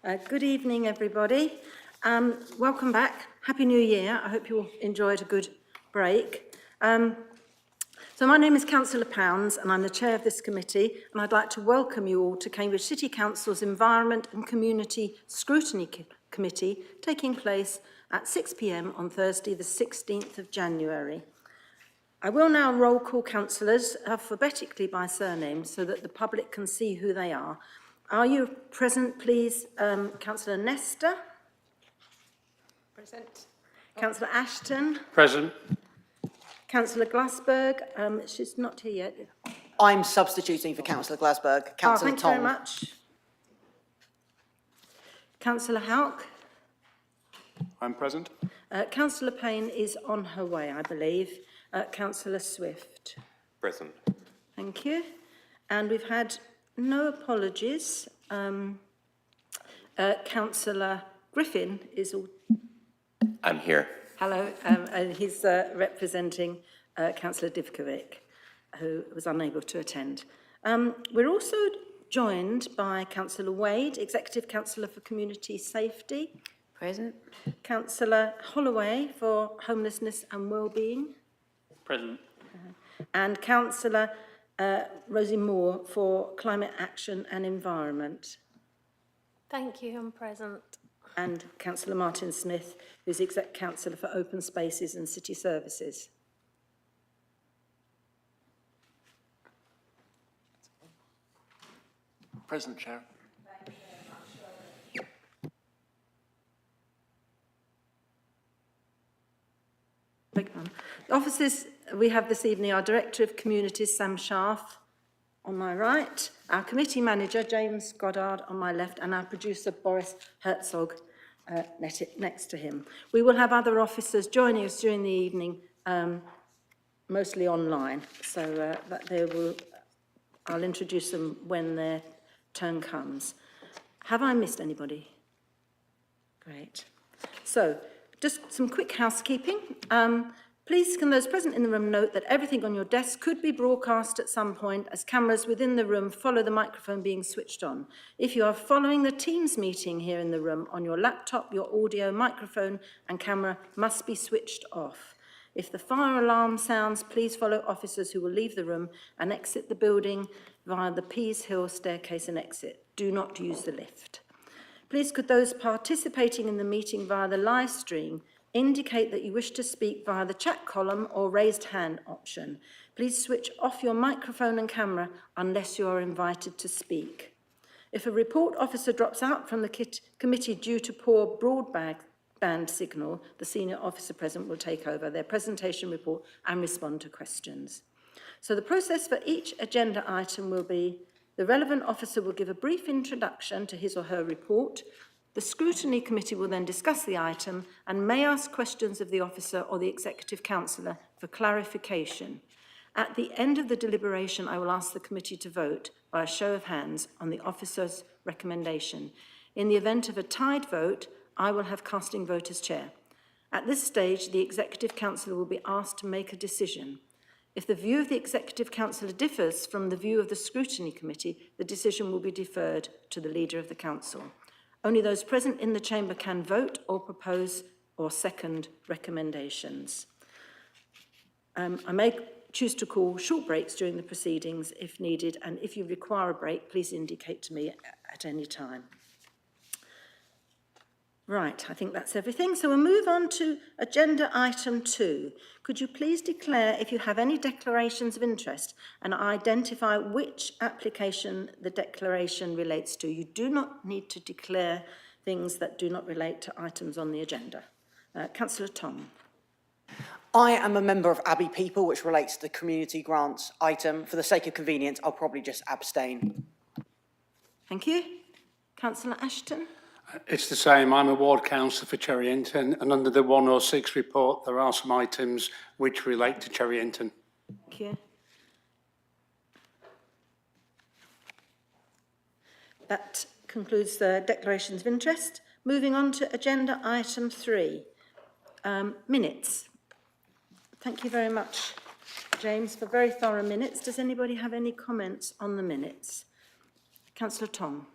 Good evening, everybody. Welcome back. Happy New Year. I hope you all enjoyed a good break. So my name is Councillor Pounds and I'm the chair of this committee, and I'd like to welcome you all to Cambridge City Council's Environment and Community Scrutiny Committee, taking place at 6 p.m. on Thursday the 16th of January. I will now roll call councillors alphabetically by surname so that the public can see who they are. Are you present, please? Councillor Nesta? Present. Councillor Ashton? Present. Councillor Glassberg? She's not here yet. I'm substituting for Councillor Glasberg. Councillor Thank Tom. you very much. Councillor Houck? I'm present. Councillor Payne is on her way, I believe. Councillor Swift? Present. Thank you. And we've had no apologies. Councillor Griffin is all... I'm here. Hello, and he's representing Councillor Divkovic, who was unable to attend. We're also joined by Councillor Wade, Executive Councillor for Community Safety. Present. Councillor Holloway for Homelessness and Wellbeing. Present. And Councillor Rosie Moore for Climate Action and Environment. Thank you, I'm present. And Councillor Martin Smith, who's Exec Councillor for Open Spaces and City Services. Present, Chair. The officers we have this evening are Director of Communities Sam Scharf on my right, our Committee Manager James Goddard on my left, and our producer Boris Herzog next to him. We will have other officers joining us during the evening, mostly online, so I'll introduce them when their turn comes. Have I missed anybody? Great. So, just some quick housekeeping. Please can those present in the room note that everything on your desk could be broadcast at some point as cameras within the room follow the microphone being switched on. If you are following the Teams meeting here in the room on your laptop, your audio, microphone and camera must be switched off. If the fire alarm sounds, please follow officers who will leave the room and exit the building via the Pease Hill staircase and exit. Do not use the lift. Please could those participating in the meeting via the live stream indicate that you wish to speak via the chat column or raised hand option. Please switch off your microphone and camera unless you are invited to speak. If a report officer drops out from the committee due to poor broadband signal, the senior officer present will take over their presentation report and respond to questions. So the process for each agenda item will be the relevant officer will give a brief introduction to his or her report. The Scrutiny Committee will then discuss the item and may ask questions of the officer or the Executive Councillor for clarification. At the end of the deliberation, I will ask the committee to vote by a show of hands on the officer's recommendation. In the event of a tied vote, I will have casting vote as chair. At this stage, the Executive Councillor will be asked to make a decision. If the view of the Executive Councillor differs from the view of the Scrutiny Committee, the decision will be deferred to the Leader of the Council. Only those present in the chamber can vote or propose or second recommendations. I may choose to call short breaks during the proceedings if needed, and if you require a break, please indicate to me at any time. Right, I think that's everything. So we'll move on to agenda item 2. Could you please declare if you have any declarations of interest and identify which application the declaration relates to? You do not need to declare things that do not relate to items on the agenda. Councillor Tom. I am a member of Abbey People, which relates to the community grants item. For the sake of convenience, I'll probably just abstain. Thank you. Councillor Ashton. It's the same. I'm a ward councillor for Cherry Hinton, and under the 106 report, there are some items which relate to Cherry Hinton. Thank you. That concludes the declarations of interest. Moving on to agenda item 3, minutes. Thank you very much, James, for very thorough minutes. Does anybody have any comments on the minutes? Councillor Tom.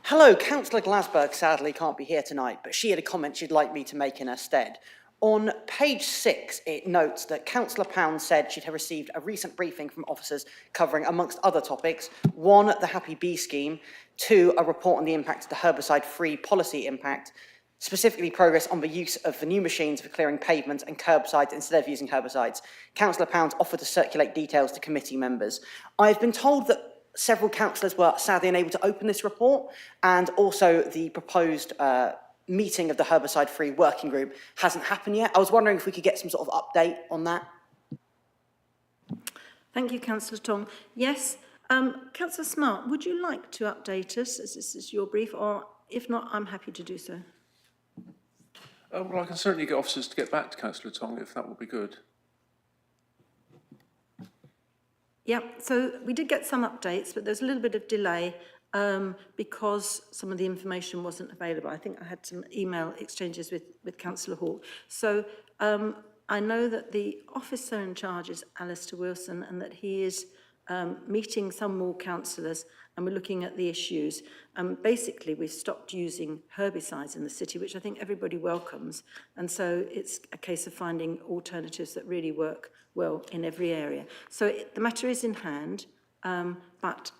Hello, Councillor Glasberg sadly can't be here tonight, but she had a comment she'd like me to make in her stead. On page 6, it notes that Councillor Pound said she'd have received a recent briefing from officers covering, amongst other topics, 1, the Happy Bee scheme, 2, a report on the impact of the herbicide-free policy impact, specifically progress on the use of the new machines for clearing pavements and curbsides instead of using herbicides. Councillor Pound offered to circulate details to committee members. I've been told that several councillors were sadly unable to open this report, and also the proposed meeting of the herbicide-free working group hasn't happened yet. I was wondering if we could get some sort of update on that. Thank you, Councillor Tong. Yes, Councillor Smart, would you like to update us, as this is your brief, or if not, I'm happy to do so. Well, I can certainly get officers to get back to Councillor Tong if that would be good. Yeah, so we did get some updates, but there's a little bit of delay because some of the information wasn't available. I think I had some email exchanges with Councillor Hall. So I know that the officer in charge is Alistair Wilson, and that he is meeting some more councillors, and we're looking at the issues. Basically, we've stopped using herbicides in the city, which I think everybody welcomes. And so it's a case of finding alternatives that really work well in every area. So the matter is in hand, but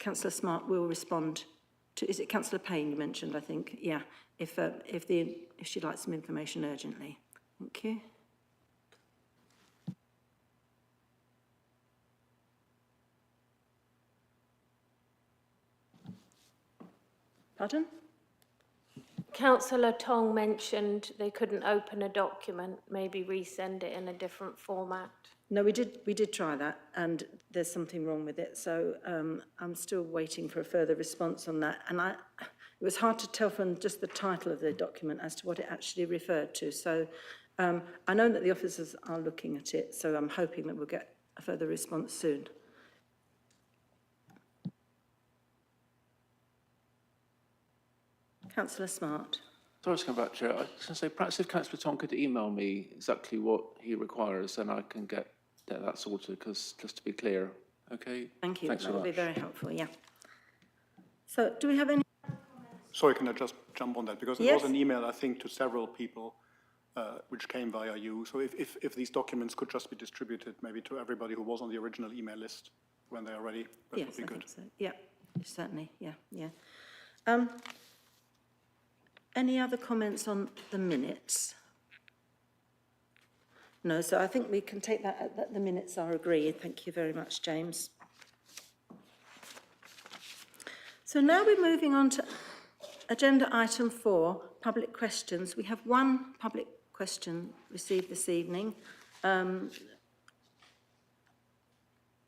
Councillor Smart will respond to, is it Councillor Payne you mentioned, I think? Yeah, if she'd like some information urgently. Thank you. Pardon? Councillor Tong mentioned they couldn't open a document, maybe resend it in a different format. No, we did try that, and there's something wrong with it. So I'm still waiting for a further response on that. And it was hard to tell from just the title of the document as to what it actually referred to. So I know that the officers are looking at it, so I'm hoping that we'll get a further response soon. Councillor Smart. Sorry to come back, Chair. I was going to say, perhaps if Councillor Tong could email me exactly what he requires, then I can get that sorted, because just to be clear, okay? Thank you. Thanks That very will be much. very helpful, yeah. So do we have any? Sorry, can I just jump on that? Because it Yes. was an email, I think, to several people, which came via you. So if these documents could just be distributed maybe to everybody who was on the original email list when they are ready, that would be good. Think so. Yeah, certainly, yeah. Any other comments on the minutes? No, so I think we can take that the minutes are agreed. Thank you very much, James. So now we're moving on to agenda item 4, public questions. We have one public question received this evening.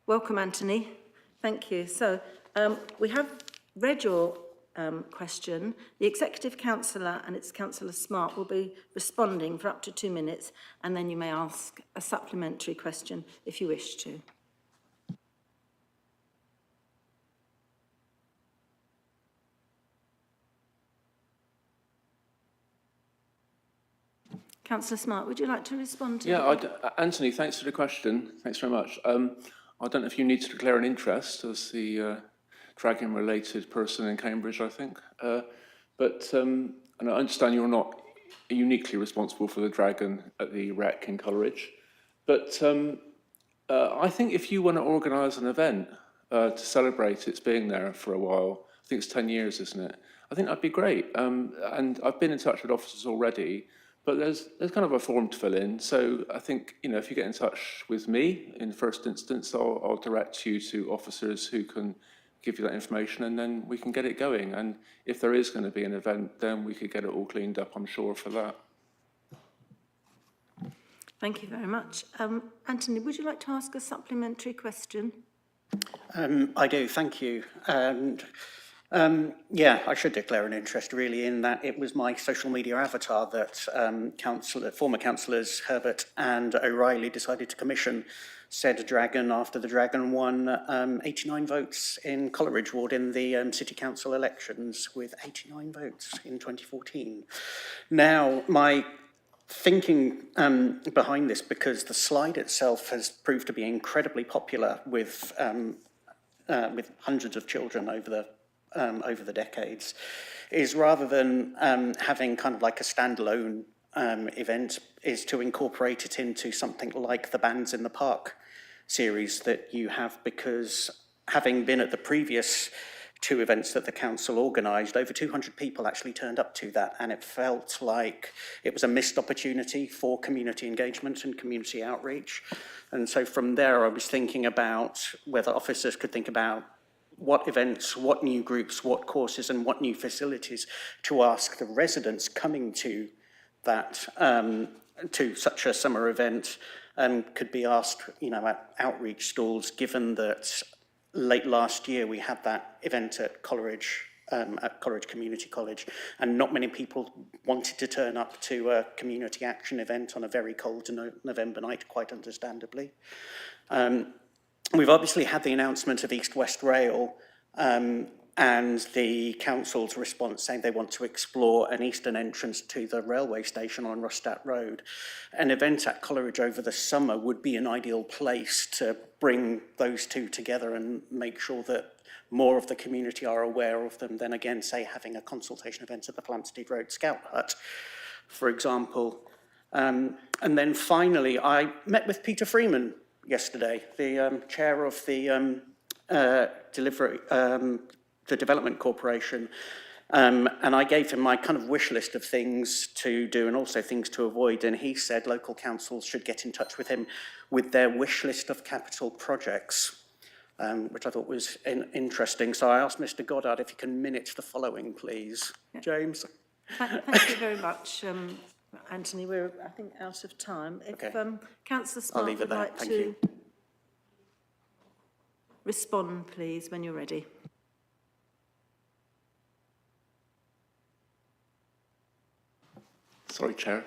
Welcome, Anthony. Thank you. So we have read your question. The Executive Councillor and its Councillor Smart will be responding for up to 2 minutes, and then you may ask a supplementary question if you wish to. Councillor Smart, would you like to respond to that? Anthony, thanks for the question. Thanks very much. I don't know if you need to declare an interest as the dragon-related person in Cambridge, I think. And I understand you're not uniquely responsible for the dragon at the wreck in Coleridge. But I think if you want to organise an event to celebrate its being there for a while, I think it's 10 years, isn't it? I think that'd be great. And I've been in touch with officers already, but there's kind of a form to fill in. So I think, if you get in touch with me in the first instance, I'll direct you to officers who can give you that information, and then we can get it going. And if there is going to be an event, then we could get it all cleaned up, I'm sure, for that. Thank you very much. Anthony, would you like to ask a supplementary question? I do, thank you. And yeah, I should declare an interest really in that it was my social media avatar that former councillors Herbert and O'Reilly decided to commission said dragon after the dragon won 89 votes in Coleridge Ward in the City Council elections with 89 votes in 2014. Now, my thinking behind this, because the slide itself has proved to be incredibly popular with hundreds of children over the over the decades, is rather than having kind of like a standalone event, is to incorporate it into something like the Bands in the Park series that you have, because having been at the previous 2 events that the council organised, over 200 people actually turned up to that, and it felt like it was a missed opportunity for community engagement and community outreach. And so from there I was thinking about whether officers could think about what events, what new groups, what courses and what new facilities to ask the residents coming to that, to such a summer event, could be asked, you know, at outreach stalls, given that late last year we had that event at Coleridge Community College, and not many people wanted to turn up to a community action event on a very cold November night, quite understandably. We've obviously had the announcement of East West Rail and the council's response saying they want to explore an eastern entrance to the railway station on Rostat Road. An event at Coleridge over the summer would be an ideal place to bring those two together and make sure that more of the community are aware of them than, again, say, having a consultation event at the Flamsteed Road Scout Hut, for example. And then finally, I met with Peter Freeman yesterday, the chair of the Development Corporation, and I gave him my kind of wish list of things to do and also things to avoid, and he said local councils should get in touch with him with their wish list of capital projects, which I thought was interesting. So I asked Mr. Goddard if he can minute the following, please. Yeah. James. Thank you very much, Anthony. We're, I think, out of time. If okay. Councillor Smart would like to respond, please, when you're ready. Sorry, Chair.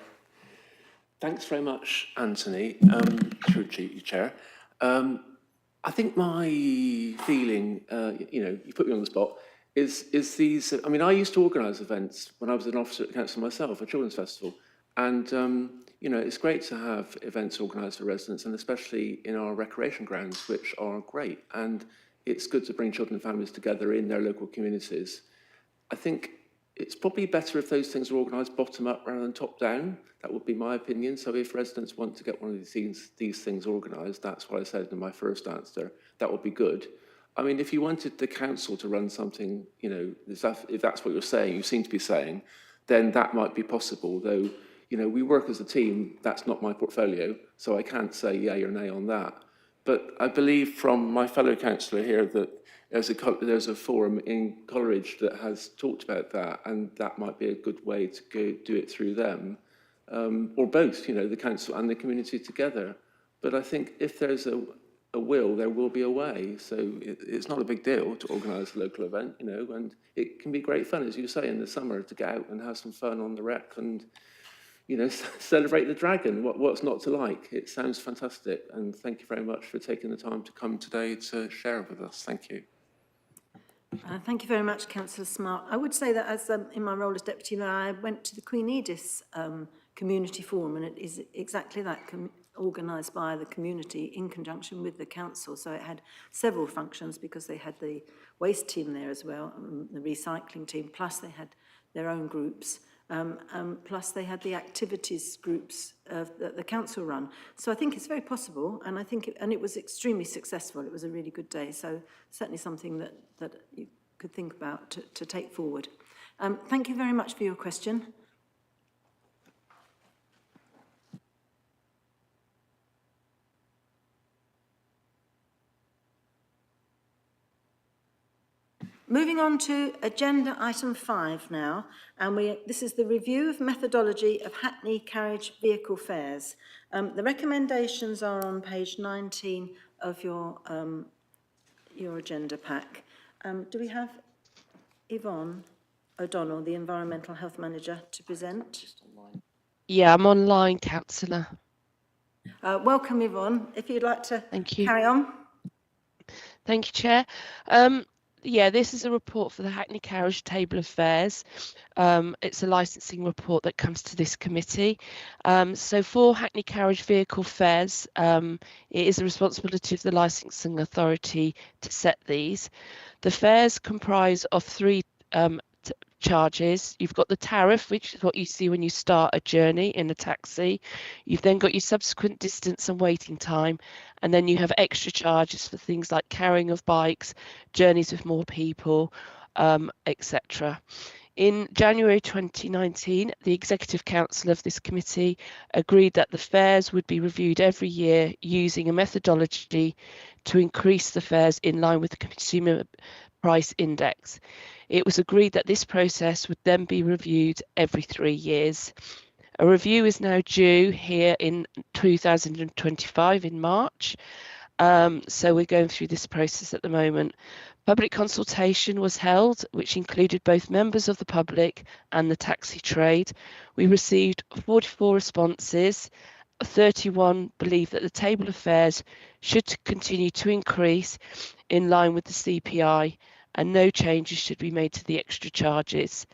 Thanks very much, Anthony, through to you, Chair. I think my feeling, you know, you put me on the spot, is these, I mean, I used to organise events when I was an officer at the council myself, a children's festival, and, you know, it's great to have events organised for residents, and especially in our recreation grounds, which are great, and it's good to bring children and families together in their local communities. I think it's probably better if those things are organised bottom up rather than top down. That would be my opinion. So if residents want to get one of these things organised, that's what I said in my first answer, that would be good. I mean, if you wanted the council to run something, you know, if that's what you're saying, you seem to be saying, then that might be possible, though, you know, we work as a team, that's not my portfolio, so I can't say yay or nay on that. But I believe from my fellow councillor here that there's a forum in Coleridge that has talked about that, and that might be a good way to go do it through them, or both, you know, the council and the community together. But I think if there's a will, there will be a way. So it's not a big deal to organise a local event, you know, and it can be great fun, as you say, in the summer to get out and have some fun on the rec and, you know, celebrate the dragon. What's not to like? It sounds fantastic, and thank you very much for taking the time to come today to share it with us. Thank you. Thank you very much, Councillor Smart. I would say that as in my role as Deputy Mayor, I went to the Queen Edith Community Forum, and it is exactly that, organised by the community in conjunction with the council. So it had several functions because they had the waste team there as well, the recycling team, plus they had their own groups. Plus they had the activities groups that the council run. So I think it's very possible, and I think it was extremely successful. It was a really good day, so certainly something that you could think about to take forward. Thank you very much for your question. Moving on to agenda item 5 now, and this is the review of methodology of Hackney carriage vehicle fares. The recommendations are on page 19 of your agenda pack. Do we have Yvonne O'Donnell, the Environmental Health Manager, to present? Yeah, I'm online, Councillor. Welcome, Yvonne. If you'd like to Thank you. carry on. Thank you, Chair. Yeah, this is a report for the Hackney Carriage Table of Fares. It's a licensing report that comes to this committee. So for Hackney Carriage Vehicle Fares, it is the responsibility of the licensing authority to set these. The fares comprise of three charges. You've got the tariff, which is what you see when you start a journey in a taxi. You've then got your subsequent distance and waiting time, and then you have extra charges for things like carrying of bikes, journeys with more people, etc. In January 2019, the Executive Council of this committee agreed that the fares would be reviewed every year using a methodology to increase the fares in line with the Consumer Price Index. It was agreed that this process would then be reviewed every 3 years. A review is now due here in 2025 in March. So we're going through this process at the moment. Public consultation was held, which included both members of the public and the taxi trade. We received 44 responses. 31 believe that the table of fares should continue to increase in line with the CPI, and no changes should be made to the extra charges.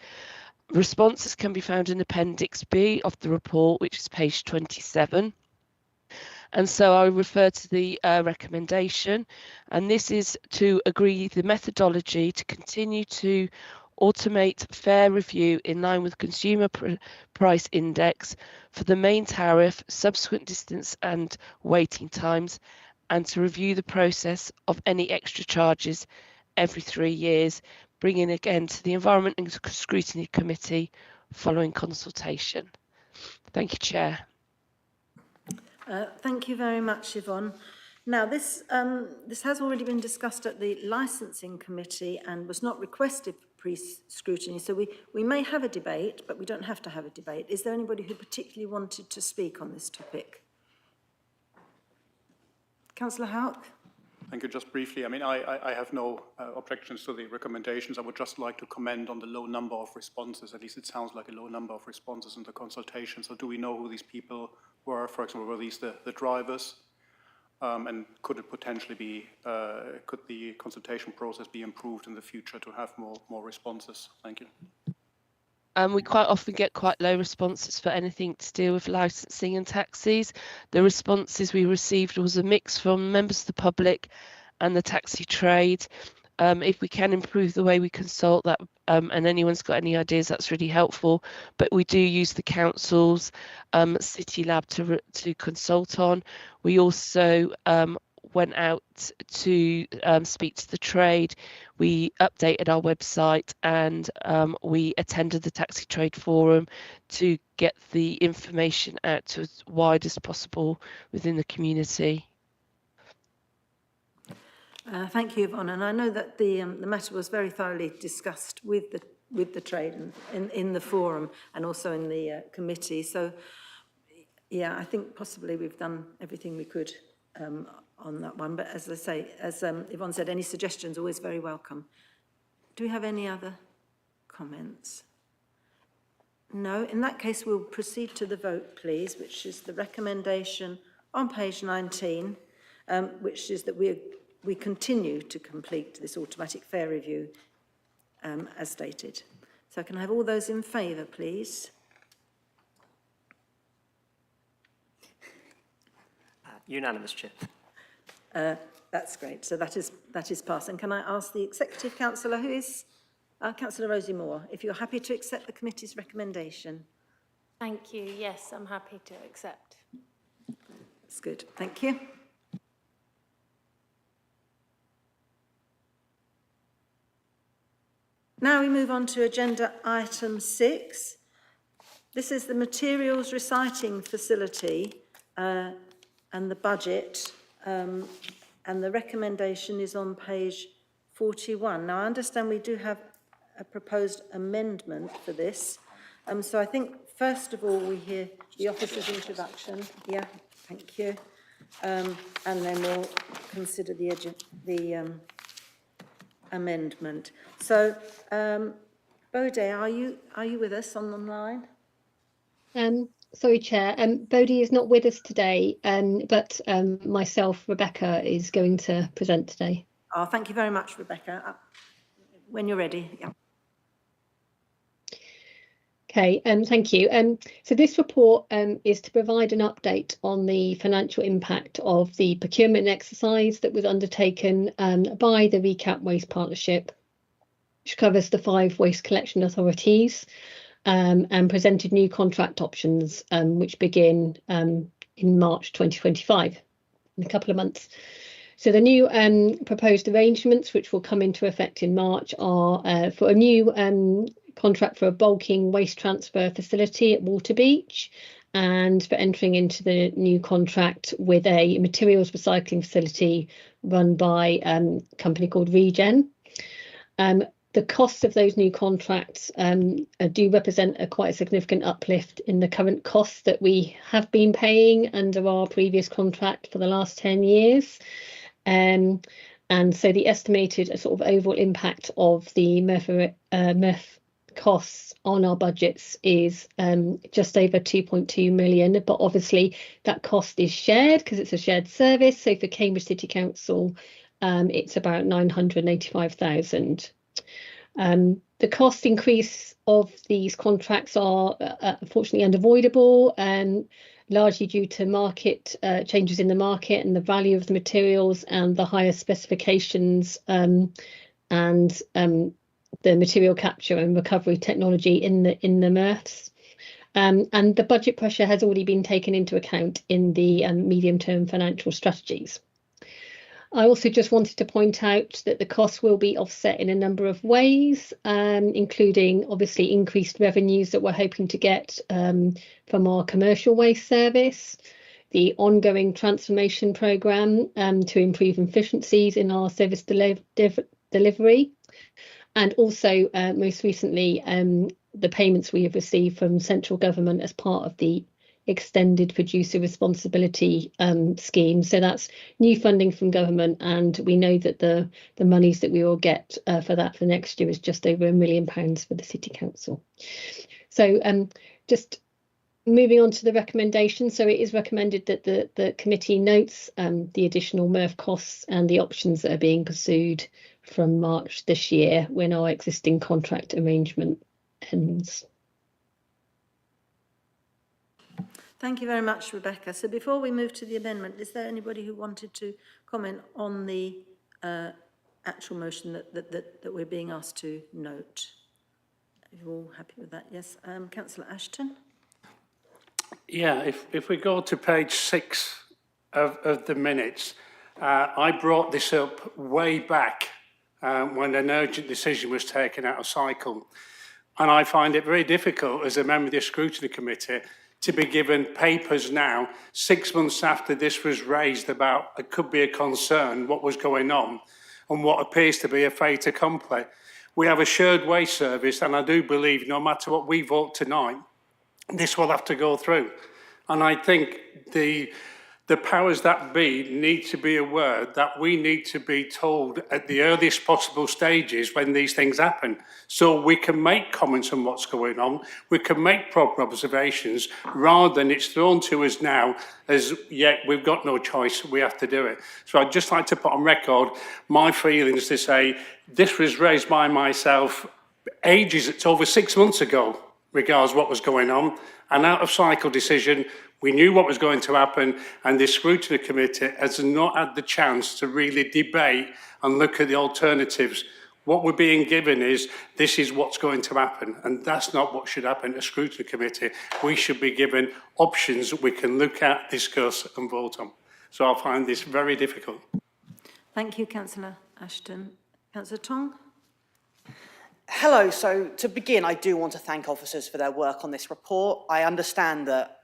Responses can be found in Appendix B of the report, which is page 27. And so I refer to the recommendation, and this is to agree the methodology to continue to automate fare review in line with Consumer Price Index for the main tariff, subsequent distance and waiting times, and to review the process of any extra charges every 3 years, bringing again to the Environment and Scrutiny Committee following consultation. Thank you, Chair. Thank you very much, Yvonne. Now, this has already been discussed at the Licensing Committee and was not requested for pre-scrutiny, so we may have a debate, but we don't have to have a debate. Is there anybody who particularly wanted to speak on this topic? Councillor Houck? Thank you. Just briefly, I mean, I have no objections to the recommendations. I would just like to comment on the low number of responses. At least it sounds like a low number of responses in the consultation. So do we know who these people were? For example, were these the drivers? And could it potentially be, could the consultation process be improved in the future to have more responses? Thank you. We quite often get quite low responses for anything to do with licensing and taxis. The responses we received was a mix from members of the public and the taxi trade. If we can improve the way we consult that, and anyone's got any ideas, that's really helpful. But we do use the council's City Lab to consult on. We also went out to speak to the trade. We updated our website, and we attended the Taxi Trade Forum to get the information out to as wide as possible within the community. Thank you, Yvonne. And I know that the matter was very thoroughly discussed with the trade and in the forum and also in the committee. So, yeah, I think possibly we've done everything we could on that one. But as I say, as Yvonne said, any suggestions are always very welcome. Do we have any other comments? No. In that case, we'll proceed to the vote, please, which is the recommendation on page 19, which is that we continue to complete this automatic fare review as stated. So can I have all those in favour, please? Unanimous, Chair. That's great. So that is passed. And can I ask the Executive Councillor, who is Councillor Rosie Moore, if you're happy to accept the committee's recommendation? Thank you. Yes, I'm happy to accept. That's good. Thank you. Now we move on to agenda item 6. This is the materials recycling facility and the budget, and the recommendation is on page 41. Now I understand we do have a proposed amendment for this. So I think first of all we hear the officer's introduction. Yeah, thank you. And then we'll consider the amendment. So, Bode, are you with us on the line? Sorry, Chair. Bodhi is not with us today, but myself, Rebecca, is going to present today. Oh, thank you very much, Rebecca. When you're ready, yeah. Okay, thank you. So this report is to provide an update on the financial impact of the procurement exercise that was undertaken by the Recap Waste Partnership, which covers the 5 waste collection authorities, and presented new contract options, which begin in March 2025, in a couple of months. So the new proposed arrangements, which will come into effect in March, are for a new contract for a bulking waste transfer facility at Waterbeach, and for entering into the new contract with a materials recycling facility run by a company called Regen. The costs of those new contracts do represent quite a significant uplift in the current costs that we have been paying under our previous contract for the last 10 years. And so the estimated sort of overall impact of the MEF costs on our budgets is just over 2.2 million, but obviously that cost is shared because it's a shared service. So for Cambridge City Council, it's about 985,000. The cost increase of these contracts are unfortunately unavoidable, largely due to market changes in the market and the value of the materials and the higher specifications and the material capture and recovery technology in the MRFs. And the budget pressure has already been taken into account in the medium-term financial strategies. I also just wanted to point out that the costs will be offset in a number of ways, including obviously increased revenues that we're hoping to get from our commercial waste service, the ongoing transformation programme to improve efficiencies in our service delivery, and also most recently the payments we have received from central government as part of the extended producer responsibility scheme. So that's new funding from government, and we know that the monies that we will get for that for next year is just over £1 million for the City Council. So just moving on to the recommendation. So it is recommended that the committee notes the additional MERV costs and the options that are being pursued from March this year when our existing contract arrangement ends. Thank you very much, Rebecca. So before we move to the amendment, is there anybody who wanted to comment on the actual motion that we're being asked to note? Are you all happy with that? Yes. Councillor Ashton? Yeah, if we go to page 6 of the minutes, I brought this up way back when an urgent decision was taken out of cycle. And I find it very difficult as a member of the Scrutiny Committee to be given papers now, 6 months after this was raised about it could be a concern, what was going on, and what appears to be a fait accompli. We have a shared waste service, and I do believe no matter what we vote tonight, this will have to go through. And I think the powers that be need to be aware that we need to be told at the earliest possible stages when these things happen, so we can make comments on what's going on, we can make proper observations, rather than it's thrown to us now as, yeah, we've got no choice, we have to do it. So I'd just like to put on record my feelings to say this was raised by myself ages, it's over 6 months ago, regards what was going on, an out of cycle decision. We knew what was going to happen, and the Scrutiny Committee has not had the chance to really debate and look at the alternatives. What we're being given is, this is what's going to happen, and that's not what should happen at a Scrutiny Committee. We should be given options that we can look at, discuss and vote on. So I find this very difficult. Thank you, Councillor Ashton. Councillor Tong? Hello. So to begin, I do want to thank officers for their work on this report. I understand that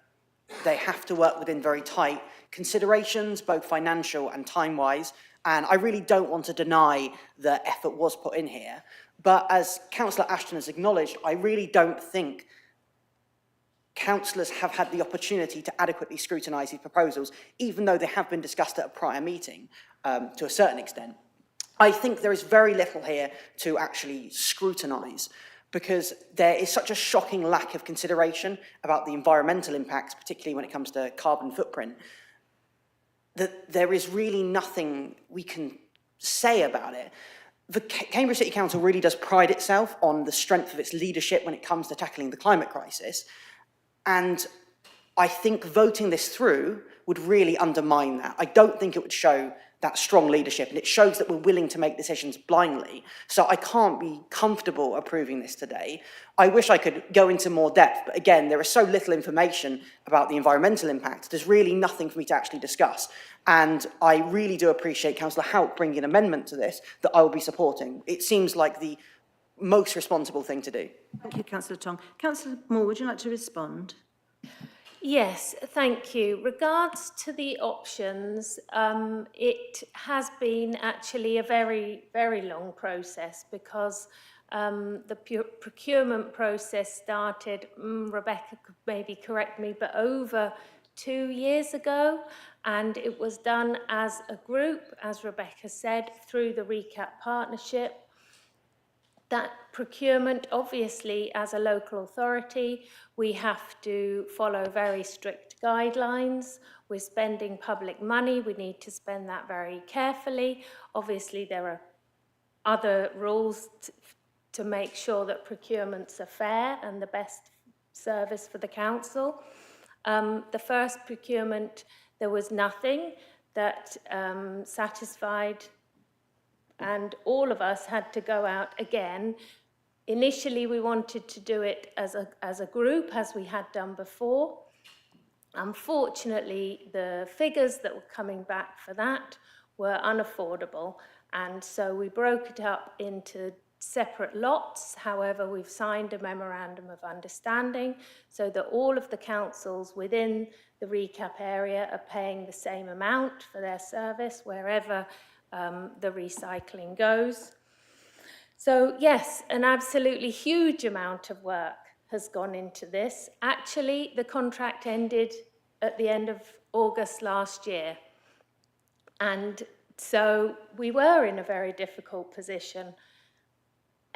they have to work within very tight considerations, both financial and time-wise, and I really don't want to deny that effort was put in here. But as Councillor Ashton has acknowledged, I really don't think councillors have had the opportunity to adequately scrutinise these proposals, even though they have been discussed at a prior meeting to a certain extent. I think there is very little here to actually scrutinise, because there is such a shocking lack of consideration about the environmental impacts, particularly when it comes to carbon footprint, that there is really nothing we can say about it. the Cambridge City Council really does pride itself on the strength of its leadership when it comes to tackling the climate crisis. And I think voting this through would really undermine that. I don't think it would show that strong leadership, and it shows that we're willing to make decisions blindly. So I can't be comfortable approving this today. I wish I could go into more depth, but again, there is so little information about the environmental impact. There's really nothing for me to actually discuss. And I really do appreciate Councillor Houck bringing an amendment to this that I will be supporting. It seems like the most responsible thing to do. Thank you, Councillor Tong. Councillor Moore, would you like to respond? Yes, thank you. Regards to the options, it has been actually a very, very long process because the procurement process started, Rebecca could maybe correct me, but over 2 years ago, and it was done as a group, as Rebecca said, through the RECAP partnership. That procurement, obviously, as a local authority, we have to follow very strict guidelines. We're spending public money. We need to spend that very carefully. Obviously, there are other rules to make sure that procurements are fair and the best service for the council. The first procurement, there was nothing that satisfied, and all of us had to go out again. Initially, we wanted to do it as a group, as we had done before. Unfortunately, the figures that were coming back for that were unaffordable, and so we broke it up into separate lots. However, we've signed a memorandum of understanding so that all of the councils within the RECAP area are paying the same amount for their service wherever the recycling goes. So yes, an absolutely huge amount of work has gone into this. Actually, the contract ended at the end of August last year. And so we were in a very difficult position.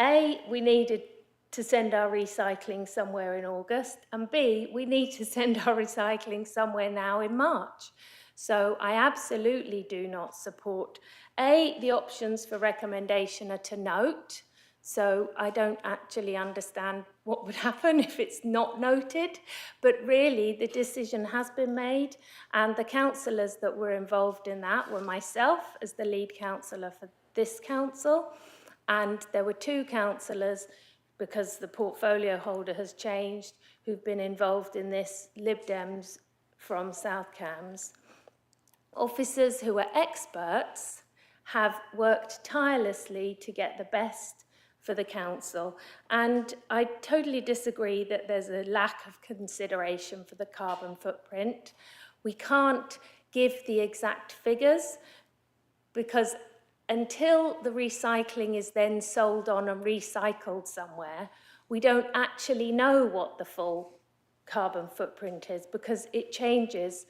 A, we needed to send our recycling somewhere in August, and B, we need to send our recycling somewhere now in March. So I absolutely do not support, A, the options for recommendation are to note, so I don't actually understand what would happen if it's not noted, but really the decision has been made, and the councillors that were involved in that were myself as the lead councillor for this council, and there were 2 councillors, because the portfolio holder has changed, who've been involved in this, Lib Dems from South Cambs. Officers who are experts have worked tirelessly to get the best for the council, and I totally disagree that there's a lack of consideration for the carbon footprint. We can't give the exact figures because until the recycling is then sold on and recycled somewhere, we don't actually know what the full carbon footprint is because it changes.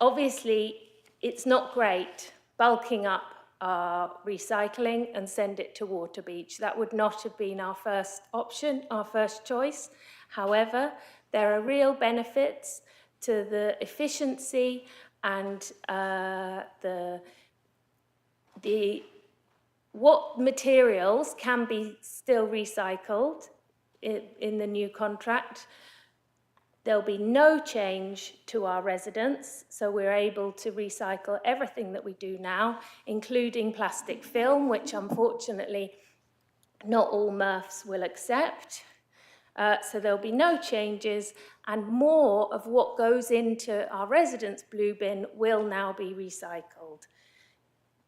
Obviously, it's not great bulking up our recycling and send it to Waterbeach. That would not have been our first option, our first choice. However, there are real benefits to the efficiency and what materials can be still recycled in the new contract. There'll be no change to our residents, so we're able to recycle everything that we do now, including plastic film, which unfortunately not all MRFs will accept. So there'll be no changes, and more of what goes into our residents' blue bin will now be recycled.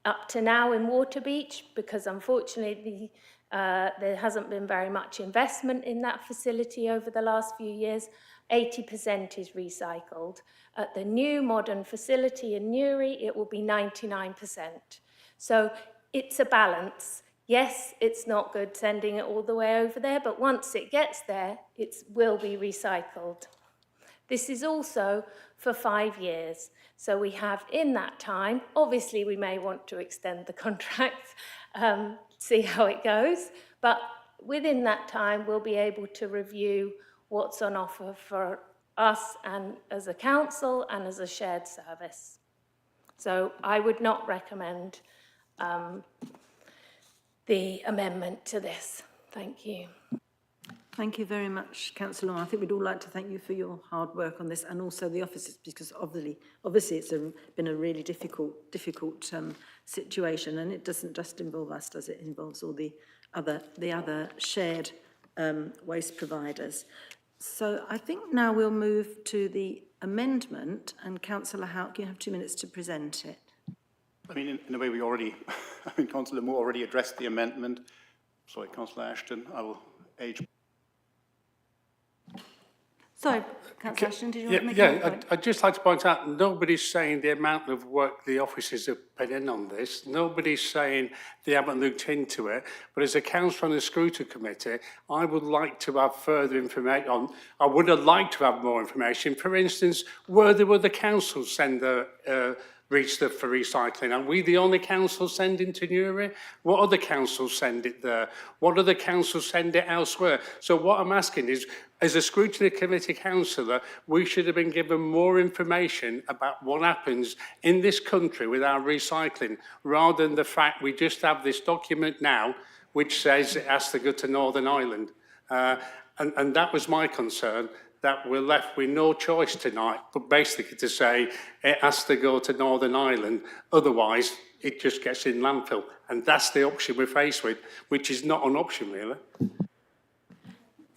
Up to now in Waterbeach, because unfortunately there hasn't been very much investment in that facility over the last few years, 80% is recycled. At the new modern facility in Newry, it will be 99%. So it's a balance. Yes, it's not good sending it all the way over there, but once it gets there, it will be recycled. This is also for 5 years. So we have in that time, obviously we may want to extend the contract, see how it goes, but within that time, we'll be able to review what's on offer for us and as a council and as a shared service. So I would not recommend the amendment to this. Thank you. Thank you very much, Councillor Moore. I think we'd all like to thank you for your hard work on this, and also the officers, because obviously it's been a really difficult situation, and it doesn't just involve us, does it? It involves all the other shared waste providers. So I think now we'll move to the amendment, and Councillor Houck, you have 2 minutes to present it. I mean, in a way, we already, Councillor Moore already addressed the amendment. Sorry, Councillor Ashton, I will age. Sorry, Councillor Ashton, did you want to make a point? I'd just like to point out, nobody's saying the amount of work the officers have put in on this. Nobody's saying they haven't looked into it. But as a councillor on the Scrutiny Committee, I would like to have further information I would have liked to have more information. For instance, where the other councils send their stuff for recycling? Are we the only council sending to Newry? What other councils send it there? What other councils send it elsewhere? So what I'm asking is, as a Scrutiny Committee councillor, we should have been given more information about what happens in this country with our recycling, rather than the fact we just have this document now which says it has to go to Northern Ireland. And that was my concern, that we're left with no choice tonight, but basically to say it has to go to Northern Ireland, otherwise it just gets in landfill. And that's the option we're faced with, which is not an option really.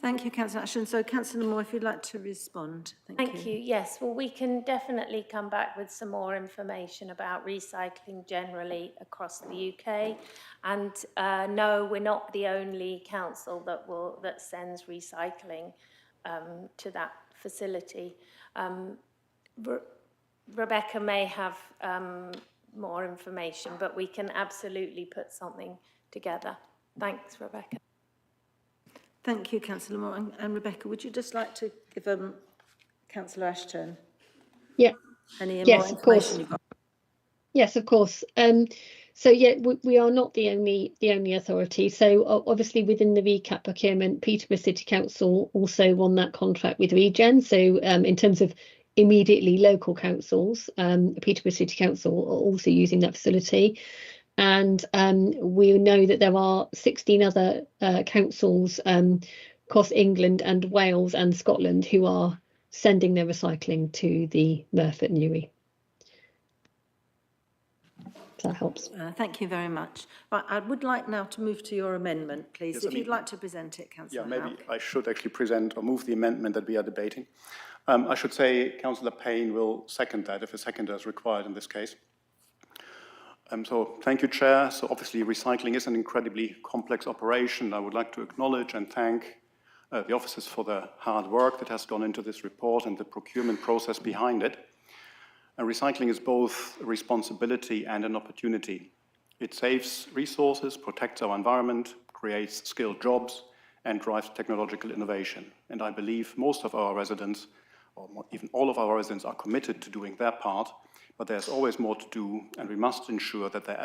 Thank you, Councillor Ashton. So, Councillor Moore, if you'd like to respond. Thank you. Yes, well, we can definitely come back with some more information about recycling generally across the UK. And no, we're not the only council that sends recycling to that facility. Rebecca may have more information, but we can absolutely put something together. Thanks, Rebecca. Thank you, Councillor Moore. And Rebecca, would you just like to give Councillor Ashton any more information you've got? Yes, of course. So yeah, we are not the only authority. So obviously within the VCAP procurement, Peterborough City Council also won that contract with Regen. So in terms of immediately local councils, Peterborough City Council are also using that facility. And we know that there are 16 other councils across England and Wales and Scotland who are sending their recycling to the MRF at Newry. So that helps. Thank you very much. Right, I would like now to move to your amendment, please. Yes, if you'd like to present it, Councillor Yeah, maybe Houck. I should actually present or move the amendment that we are debating. I should say Councillor Payne will second that if a seconder is required in this case. So thank you, Chair. So obviously recycling is an incredibly complex operation. I would like to acknowledge and thank the officers for the hard work that has gone into this report and the procurement process behind it. And recycling is both a responsibility and an opportunity. It saves resources, protects our environment, creates skilled jobs, and drives technological innovation. And I believe most of our residents, or even all of our residents, are committed to doing their part. But there's always more to do, and we must ensure that their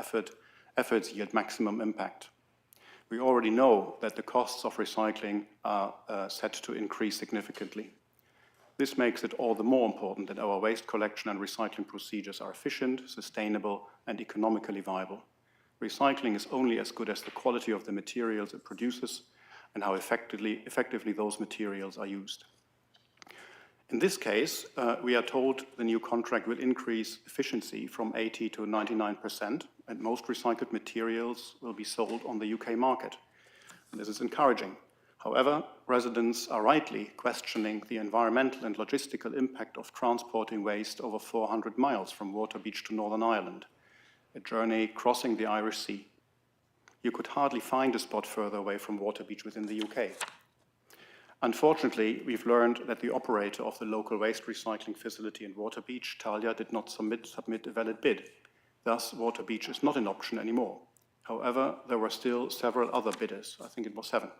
efforts yield maximum impact. We already know that the costs of recycling are set to increase significantly. This makes it all the more important that our waste collection and recycling procedures are efficient, sustainable, and economically viable. Recycling is only as good as the quality of the materials it produces and how effectively those materials are used. In this case, we are told the new contract will increase efficiency from 80 to 99%, and most recycled materials will be sold on the UK market. And this is encouraging. However, residents are rightly questioning the environmental and logistical impact of transporting waste over 400 miles from Waterbeach to Northern Ireland, a journey crossing the Irish Sea. You could hardly find a spot further away from Waterbeach within the UK. Unfortunately, we've learned that the operator of the local waste recycling facility in Waterbeach, Talia, did not submit a valid bid. Thus, Waterbeach is not an option anymore. However, there were still several other bidders. I think it was 7.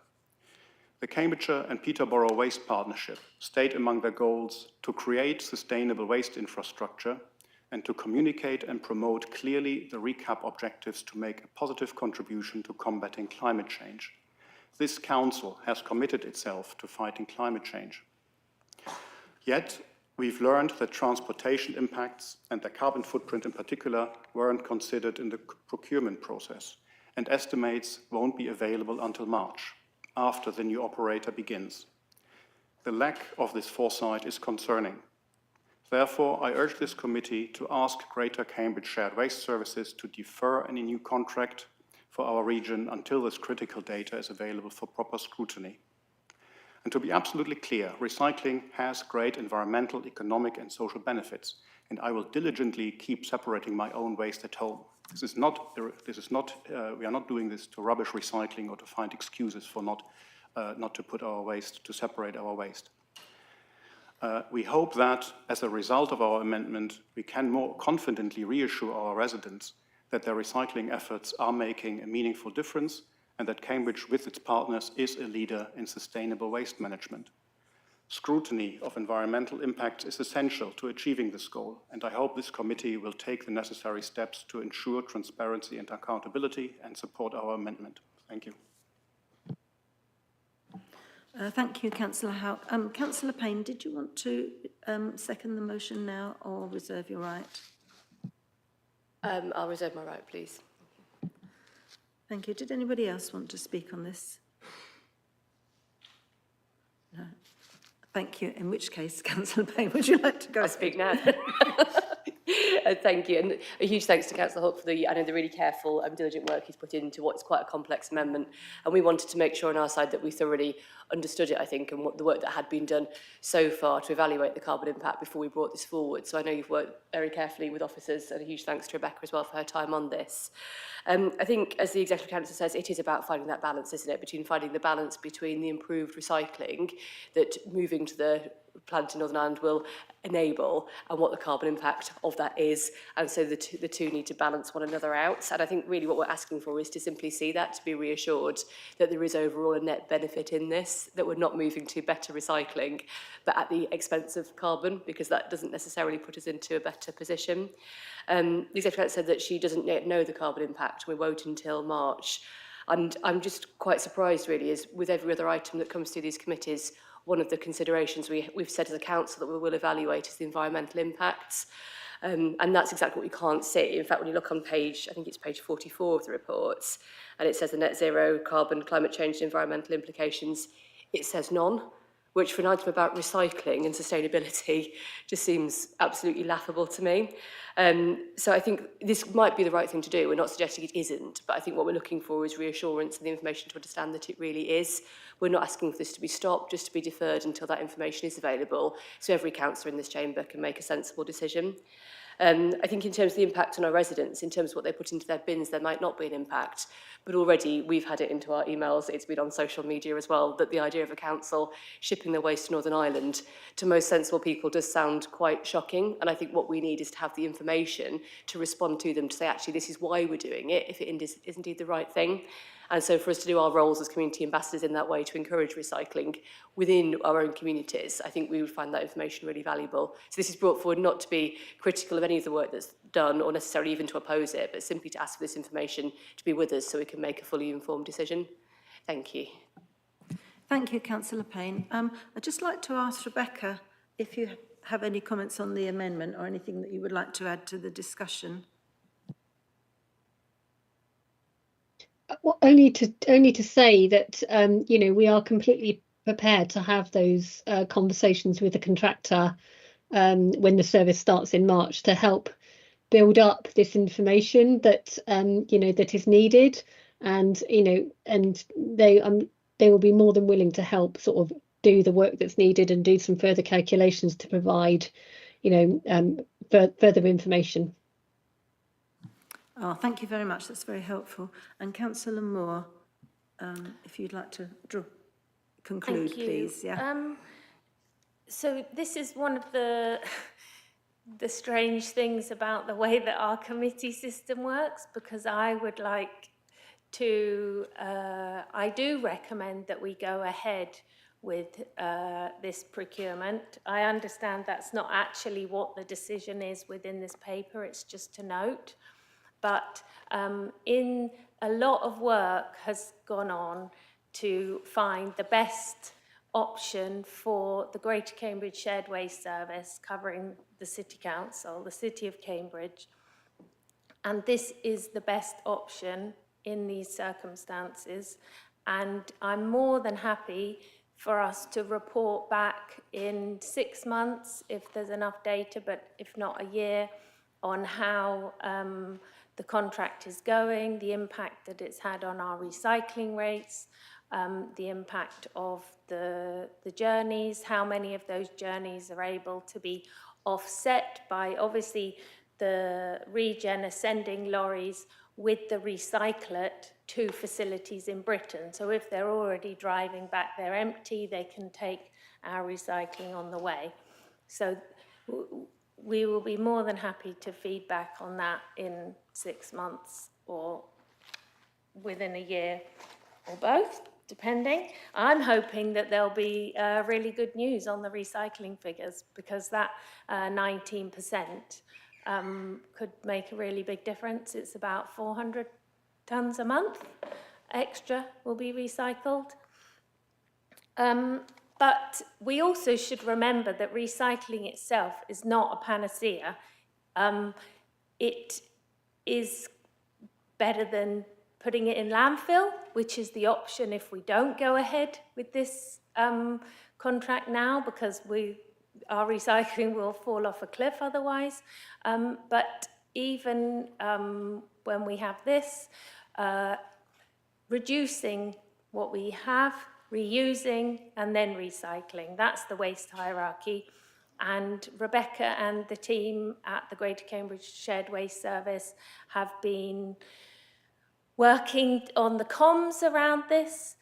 The Cambridgeshire and Peterborough Waste Partnership state among their goals to create sustainable waste infrastructure and to communicate and promote clearly the RECAP objectives to make a positive contribution to combating climate change. This council has committed itself to fighting climate change. Yet, We've learned that transportation impacts and the carbon footprint in particular weren't considered in the procurement process, and estimates won't be available until March, after the new operator begins. The lack of this foresight is concerning. Therefore, I urge this committee to ask Greater Cambridge Shared Waste Services to defer any new contract for our region until this critical data is available for proper scrutiny. And to be absolutely clear, recycling has great environmental, economic, and social benefits, and I will diligently keep separating my own waste at home. We are not doing this to rubbish recycling or to find excuses for not to put our waste, to separate our waste. We hope that, as a result of our amendment, we can more confidently reassure our residents that their recycling efforts are making a meaningful difference and that Cambridge, with its partners, is a leader in sustainable waste management. Scrutiny of environmental impact is essential to achieving this goal, and I hope this committee will take the necessary steps to ensure transparency and accountability and support our amendment. Thank you. Thank you, Councillor Howe. Councillor Payne, did you want to second the motion now or reserve your right? I'll reserve my right, please. Thank you. Did anybody else want to speak on this? No. Thank you. In which case, Councillor Payne, would you like to go? I'll speak now. Thank you, and a huge thanks to Councillor Hook for the really careful and diligent work he's put into what's quite a complex amendment. And we wanted to make sure on our side that we thoroughly understood it, I think, and what the work that had been done so far to evaluate the carbon impact before we brought this forward. So I know you've worked very carefully with officers, and a huge thanks to Rebecca as well for her time on this. I think, as the Executive Council says, it is about finding that balance, isn't it, between finding the balance between the improved recycling that moving to the plant in Northern Ireland will enable and what the carbon impact of that is, and so the two need to balance one another out. And I think really what we're asking for is to simply see that, to be reassured that there is overall a net benefit in this, that we're not moving to better recycling but at the expense of carbon, because that doesn't necessarily put us into a better position. The Executive said that she doesn't yet know the carbon impact. We won't until March, and I'm just quite surprised really, is with every other item that comes through these committees, one of the considerations we've said as a council that we will evaluate is the environmental impacts. And that's exactly what we can't see. In fact, when you look on page, I think it's page 44 of the reports, and it says the net zero carbon, climate change and environmental implications, it says none, which for an item about recycling and sustainability just seems absolutely laughable to me. So I think this might be the right thing to do. We're not suggesting it isn't, but I think what we're looking for is reassurance and the information to understand that it really is. We're not asking for this to be stopped, just to be deferred until that information is available, so every councillor in this chamber can make a sensible decision. I think in terms of the impact on our residents, in terms of what they put into their bins, there might not be an impact, but already we've had it into our emails, it's been on social media as well, that the idea of a council shipping their waste to Northern Ireland to most sensible people does sound quite shocking, and I think what we need is to have the information to respond to them, to say actually this is why we're doing it, if it is indeed the right thing. And so for us to do our roles as community ambassadors in that way to encourage recycling within our own communities, I think we would find that information really valuable. So this is brought forward not to be critical of any of the work that's done or necessarily even to oppose it, but simply to ask for this information to be with us so we can make a fully informed decision. Thank you. Thank you, Councillor Payne. I'd just like to ask Rebecca if you have any comments on the amendment or anything that you would like to add to the discussion. Well, only to say that you know, we are completely prepared to have those conversations with the contractor when the service starts in March to help build up this information that you know, that is needed, and you know, and they will be more than willing to help sort of do the work that's needed and do some further calculations to provide, you know, further information. Oh, thank you very much. That's very helpful. And Councillor Moore, if you'd like to conclude, please. Yeah. So this is one of the strange things about the way that our committee system works, because I would like to, I do recommend that we go ahead with this procurement. I understand that's not actually what the decision is within this paper, it's just a note. But a lot of work has gone on to find the best option for the Greater Cambridge Shared Waste Service covering the City Council, the City of Cambridge. And this is the best option in these circumstances. And I'm more than happy for us to report back in 6 months, if there's enough data, but if not, a year, on how the contract is going, the impact that it's had on our recycling rates, the impact of the journeys, how many of those journeys are able to be offset by, obviously, the regen are sending lorries with the recyclate to facilities in Britain. So if they're already driving back, they're empty, they can take our recycling on the way. So we will be more than happy to feed back on that in 6 months or within a year or both, depending. I'm hoping that there'll be really good news on the recycling figures, because that 19% could make a really big difference. It's about 400 tonnes a month extra will be recycled. But we also should remember that recycling itself is not a panacea. It is better than putting it in landfill, which is the option if we don't go ahead with this contract now, because our recycling will fall off a cliff otherwise. But even when we have this, reducing what we have, reusing and then recycling, that's the waste hierarchy. And Rebecca and the team at the Greater Cambridge Shared Waste Service have been working on the comms around this,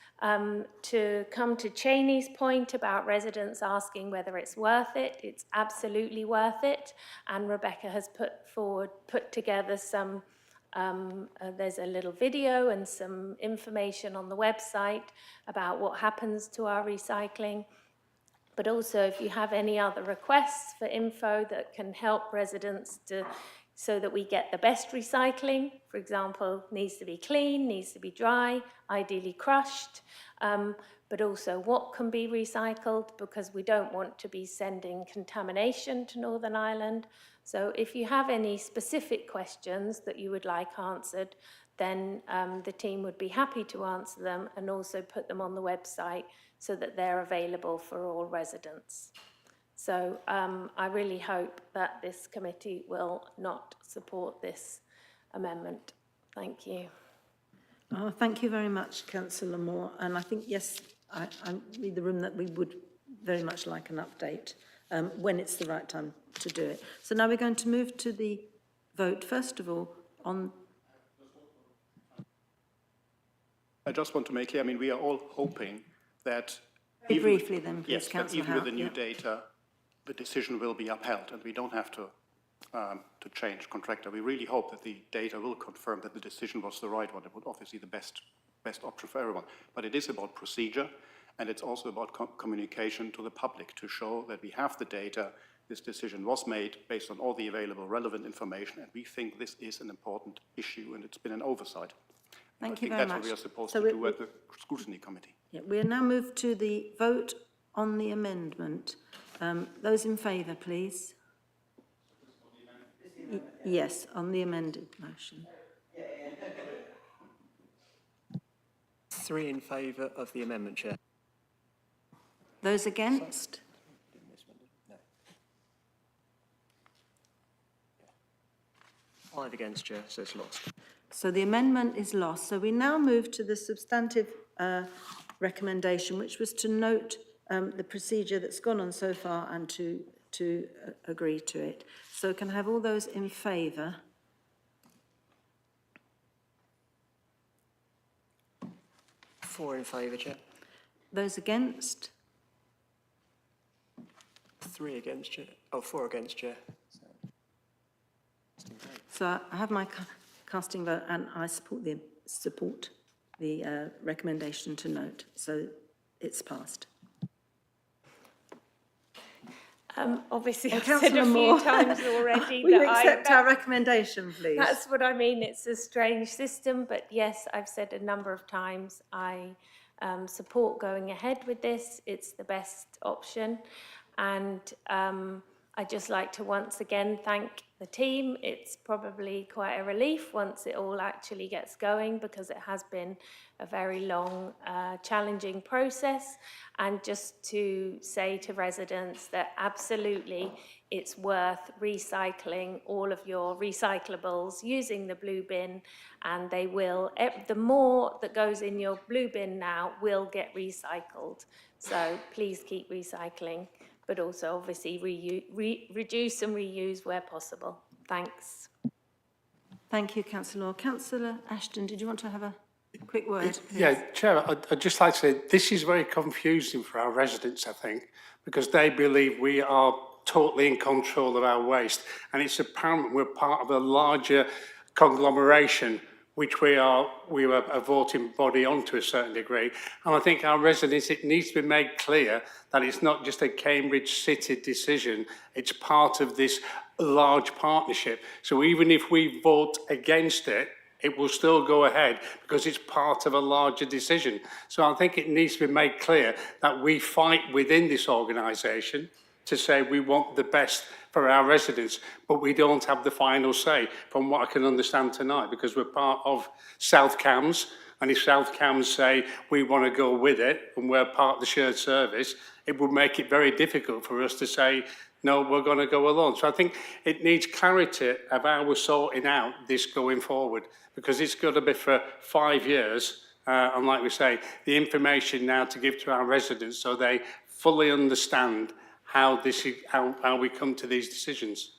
to come to Cheney's point about residents asking whether it's worth it. It's absolutely worth it. And Rebecca has put together some, there's a little video and some information on the website about what happens to our recycling. But also, if you have any other requests for info that can help residents so that we get the best recycling, for example, needs to be clean, needs to be dry, ideally crushed, but also what can be recycled, because we don't want to be sending contamination to Northern Ireland. So if you have any specific questions that you would like answered, then the team would be happy to answer them and also put them on the website so that they're available for all residents. So I really hope that this committee will not support this amendment. Thank you. Oh, thank you very much, Councillor Moore. And I think, yes, I read the room that we would very much like an update when it's the right time to do it. So now we're going to move to the vote, first of all, on... I just want to make clear, I mean, we are all hoping that... Very briefly then, please, yes, Councillor even with the new data, the decision will be upheld and we don't have to change contractor. We really hope that the data will confirm that the decision was the right one. It would obviously the best option for everyone. But it is about procedure, and it's also about communication to the public to show that we have the data. This decision was made based on all the available relevant information, and we think this is an important issue and it's been an oversight. Thank you very much. That's what we are supposed to do at the Scrutiny Committee. Yeah, we are now moved to the vote on the amendment. Those in favour, please. Yes, on the amended motion. 3 in favour of the amendment, Chair. Those against? No. 5 against, Chair, so it's lost. So the amendment is lost. So we now move to the substantive recommendation, which was to note the procedure that's gone on so far and to agree to it. So can I have all those in favour? Four in favour, Chair. Those against? 3 against, Chair. Oh, 4 against, Chair. So I have my casting vote and I support the recommendation to note. So it's passed. Obviously, I've Councillor said a few Moore, times already will you that accept our recommendation, please? That's what I mean. It's a strange system, but yes, I've said a number of times I support going ahead with this. It's the best option. And I'd just like to once again thank the team. It's probably quite a relief once it all actually gets going, because it has been a very long, challenging process. And just to say to residents that absolutely it's worth recycling all of your recyclables using the blue bin, and they will, the more that goes in your blue bin now will get recycled. So please keep recycling, but also obviously reduce and reuse where possible. Thanks. Thank you, Councillor Moore. Councillor Ashton, did you want to have a quick word? Yeah, Chair, I'd just like to say this is very confusing for our residents, I think, because they believe we are totally in control of our waste, and it's apparent we're part of a larger conglomeration which we are a voting body on to a certain degree. And I think our residents, it needs to be made clear that it's not just a Cambridge City decision, it's part of this large partnership. So even if we vote against it, it will still go ahead because it's part of a larger decision. So I think it needs to be made clear that we fight within this organisation to say we want the best for our residents, but we don't have the final say, from what I can understand tonight, because we're part of South Cambs, and if South Cambs say we want to go with it and we're part of the shared service, it would make it very difficult for us to say, no, we're going to go alone. So I think it needs clarity of how we're sorting out this going forward, because it's got to be for 5 years. And like we say, the information now to give to our residents so they fully understand how we come to these decisions.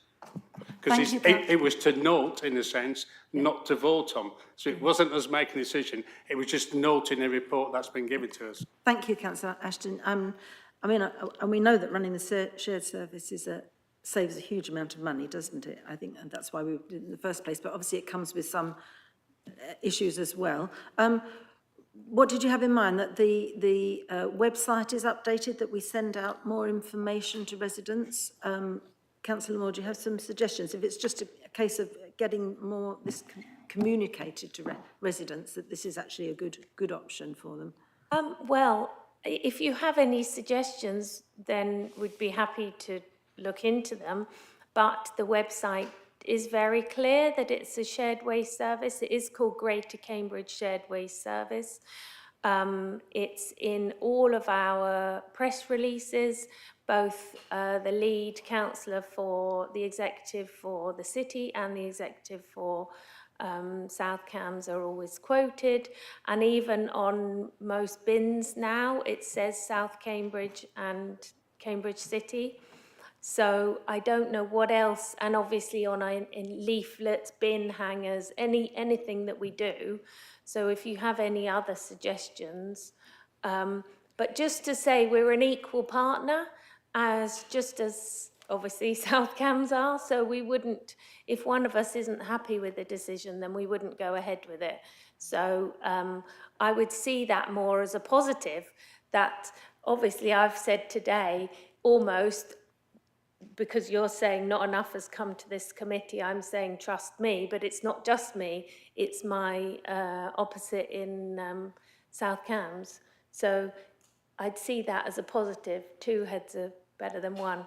Because it was to note, in a sense, not to vote on. So it wasn't us making a decision, it was just noting a report that's been given to us. Thank you, Councillor Ashton. I mean, and we know that running the shared service saves a huge amount of money, doesn't it? I think and that's why we did it in the first place, but obviously it comes with some issues as well. What did you have in mind? That the website is updated, that we send out more information to residents? Councillor Moore, do you have some suggestions? If it's just a case of getting more this communicated to residents, that this is actually a good option for them? Well, if you have any suggestions, then we'd be happy to look into them. But the website is very clear that it's a shared waste service. It is called Greater Cambridge Shared Waste Service. It's in all of our press releases, both the lead councillor for the executive for the city and the executive for South Cambs are always quoted, and even on most bins now it says South Cambridge and Cambridge City. So I don't know what else, and obviously in leaflets, bin hangers, anything that we do. So if you have any other suggestions, but just to say we're an equal partner, just as obviously South Cambs are, so we wouldn't, if one of us isn't happy with the decision, then we wouldn't go ahead with it. So I would see that more as a positive, that obviously I've said today, almost, because you're saying not enough has come to this committee, I'm saying trust me, but it's not just me, it's my opposite in South Cambs. So I'd see that as a positive. 2 heads are better than 1.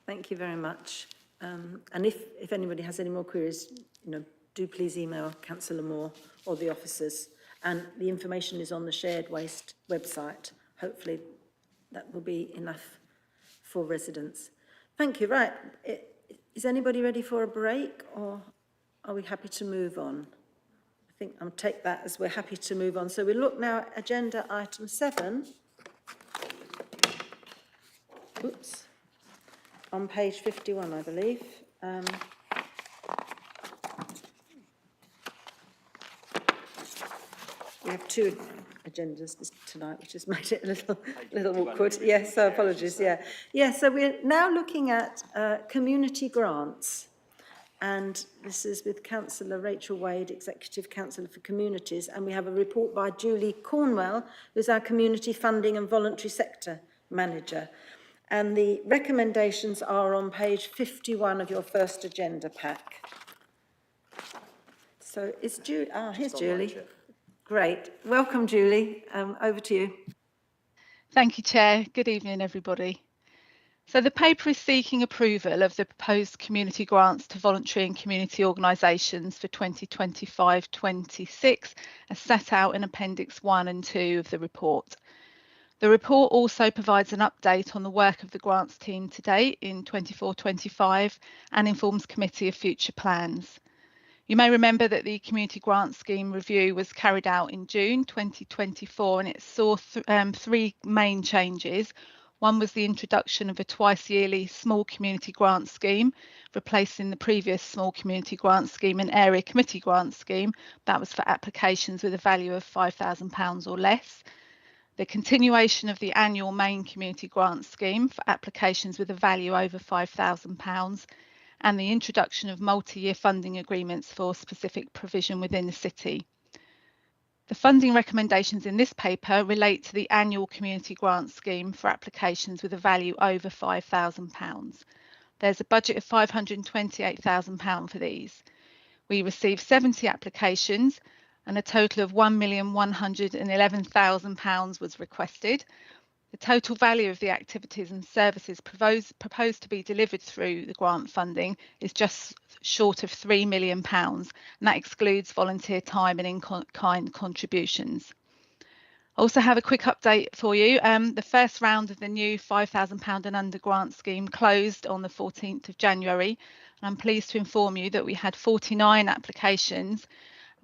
Thank you very much. And if anybody has any more queries, do please email Councillor Moore or the officers. And the information is on the Shared Waste website. Hopefully that will be enough for residents. Thank you. Right. Is anybody ready for a break, or are we happy to move on? I think I'll take that as we're happy to move on. So we look now at agenda item 7. Oops. On page 51, I believe. We have 2 agendas tonight, which has made it a little awkward. Yes, so apologies. Yeah. So we're now looking at community grants, and this is with Councillor Rachel Wade, Executive Councillor for Communities, and we have a report by Julie Cornwell, who's our Community Funding and Voluntary Sector Manager. And the recommendations are on page 51 of your first agenda pack. So it's Julie. Here's Julie. Great. Welcome, Julie. Over to you. Thank you, Chair. Good evening, everybody. So the paper is seeking approval of the proposed community grants to voluntary and community organisations for 2025-26 as set out in Appendix 1 and 2 of the report. The report also provides an update on the work of the grants team to date in 24-25 and informs committee of future plans. You may remember that the Community Grant Scheme review was carried out in June 2024 and it saw three main changes. One was the introduction of a twice yearly small community grant scheme, replacing the previous small community grant scheme and area committee grant scheme. That was for applications with a value of £5,000 or less. The continuation of the annual main community grant scheme for applications with a value over £5,000 and the introduction of multi-year funding agreements for specific provision within the city. The funding recommendations in this paper relate to the annual community grant scheme for applications with a value over £5,000. There's a budget of £528,000 for these. We received 70 applications and a total of £1,111,000 was requested. The total value of the activities and services proposed to be delivered through the grant funding is just short of £3 million, and that excludes volunteer time and in-kind contributions. I also have a quick update for you. The first round of the new £5,000 and under grant scheme closed on the 14th of January, and I'm pleased to inform you that we had 49 applications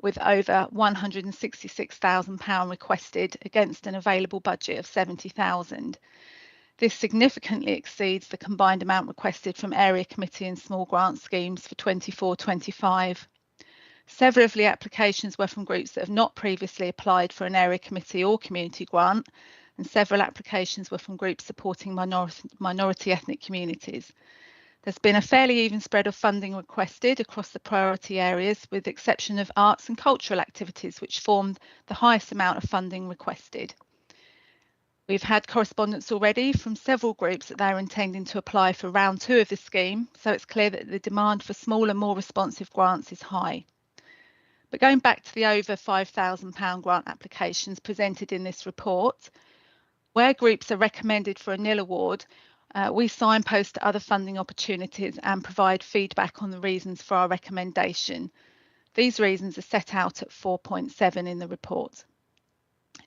with over £166,000 requested against an available budget of £70,000. This significantly exceeds the combined amount requested from Area Committee and small grant schemes for 24-25. Several of the applications were from groups that have not previously applied for an Area Committee or community grant, and several applications were from groups supporting minority ethnic communities. There's been a fairly even spread of funding requested across the priority areas, with the exception of arts and cultural activities, which formed the highest amount of funding requested. We've had correspondence already from several groups that they're intending to apply for round 2 of the scheme, so it's clear that the demand for smaller, more responsive grants is high. But going back to the over £5,000 grant applications presented in this report, where groups are recommended for a nil award, we signpost to other funding opportunities and provide feedback on the reasons for our recommendation. These reasons are set out at 4.7 in the report.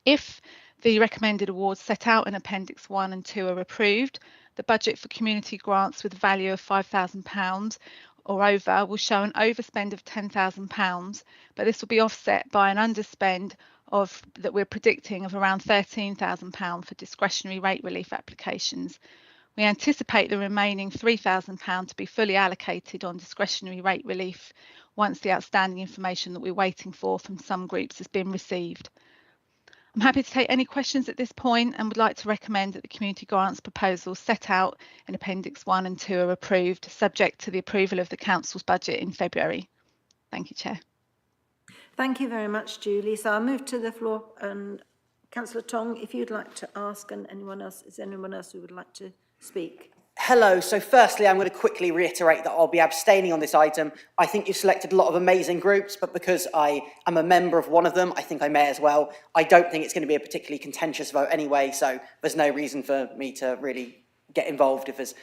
If the recommended awards set out in Appendix 1 and 2 are approved, the budget for community grants with a value of £5,000 or over will show an overspend of £10,000, but this will be offset by an underspend that we're predicting of around £13,000 for discretionary rate relief applications. We anticipate the remaining £3,000 to be fully allocated on discretionary rate relief once the outstanding information that we're waiting for from some groups has been received. I'm happy to take any questions at this point and would like to recommend that the community grants proposals set out in Appendix 1 and 2 are approved, subject to the approval of the Council's budget in February. Thank you, Chair. Thank you very much, Julie. So I'll move to the floor, and Councillor Tong, if you'd like to ask, and anyone else, is there anyone else who would like to speak? Hello. So firstly, I'm going to quickly reiterate that I'll be abstaining on this item. I think you've selected a lot of amazing groups, but because I am a member of one of them, I think I may as well. I don't think it's going to be a particularly contentious vote anyway, so there's no reason for me to really get involved if there's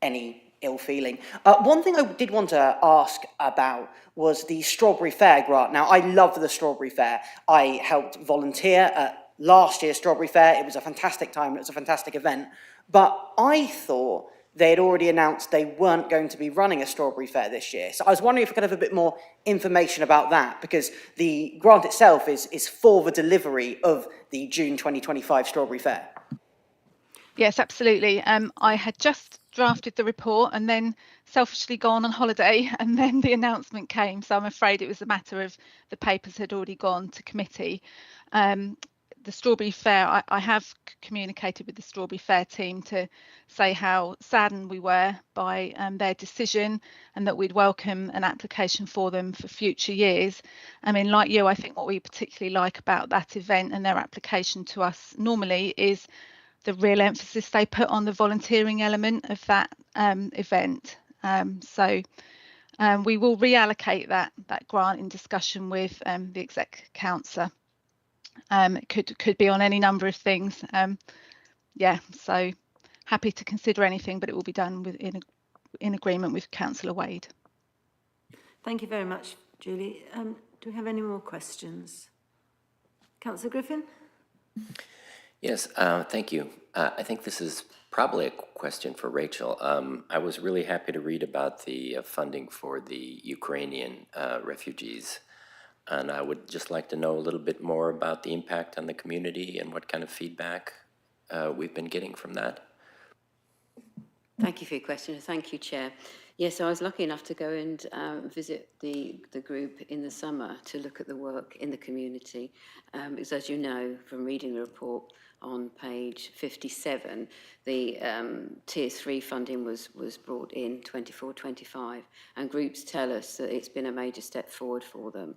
any ill feeling. One thing I did want to ask about was the Strawberry Fair grant. Now, I love the Strawberry Fair. I helped volunteer at last year's Strawberry Fair. It was a fantastic time. It was a fantastic event. But I thought they had already announced they weren't going to be running a Strawberry Fair this year. So I was wondering if I could have a bit more information about that, because the grant itself is for the delivery of the June 2025 Strawberry Fair. Yes, absolutely. I had just drafted the report and then selfishly gone on holiday, and then the announcement came. So I'm afraid it was a matter of the papers had already gone to committee. The Strawberry Fair, I have communicated with the Strawberry Fair team to say how saddened we were by their decision, and that we'd welcome an application for them for future years. I mean, like you, I think what we particularly like about that event and their application to us normally is the real emphasis they put on the volunteering element of that event. So we will reallocate that grant in discussion with the Exec Council It could be on any number of things. Yeah, so happy to consider anything, but it will be done in agreement with Councillor Wade. Thank you very much, Julie. Do we have any more questions? Councillor Griffin? Yes, thank you. I think this is probably a question for Rachel. I was really happy to read about the funding for the Ukrainian refugees, and I would just like to know a little bit more about the impact on the community and what kind of feedback we've been getting from that. Thank you for your question. Thank you, Chair. Yes, I was lucky enough to go and visit the group in the summer to look at the work in the community. Because as you know, from reading the report on page 57, the Tier 3 funding was brought in 24-25, and groups tell us that it's been a major step forward for them.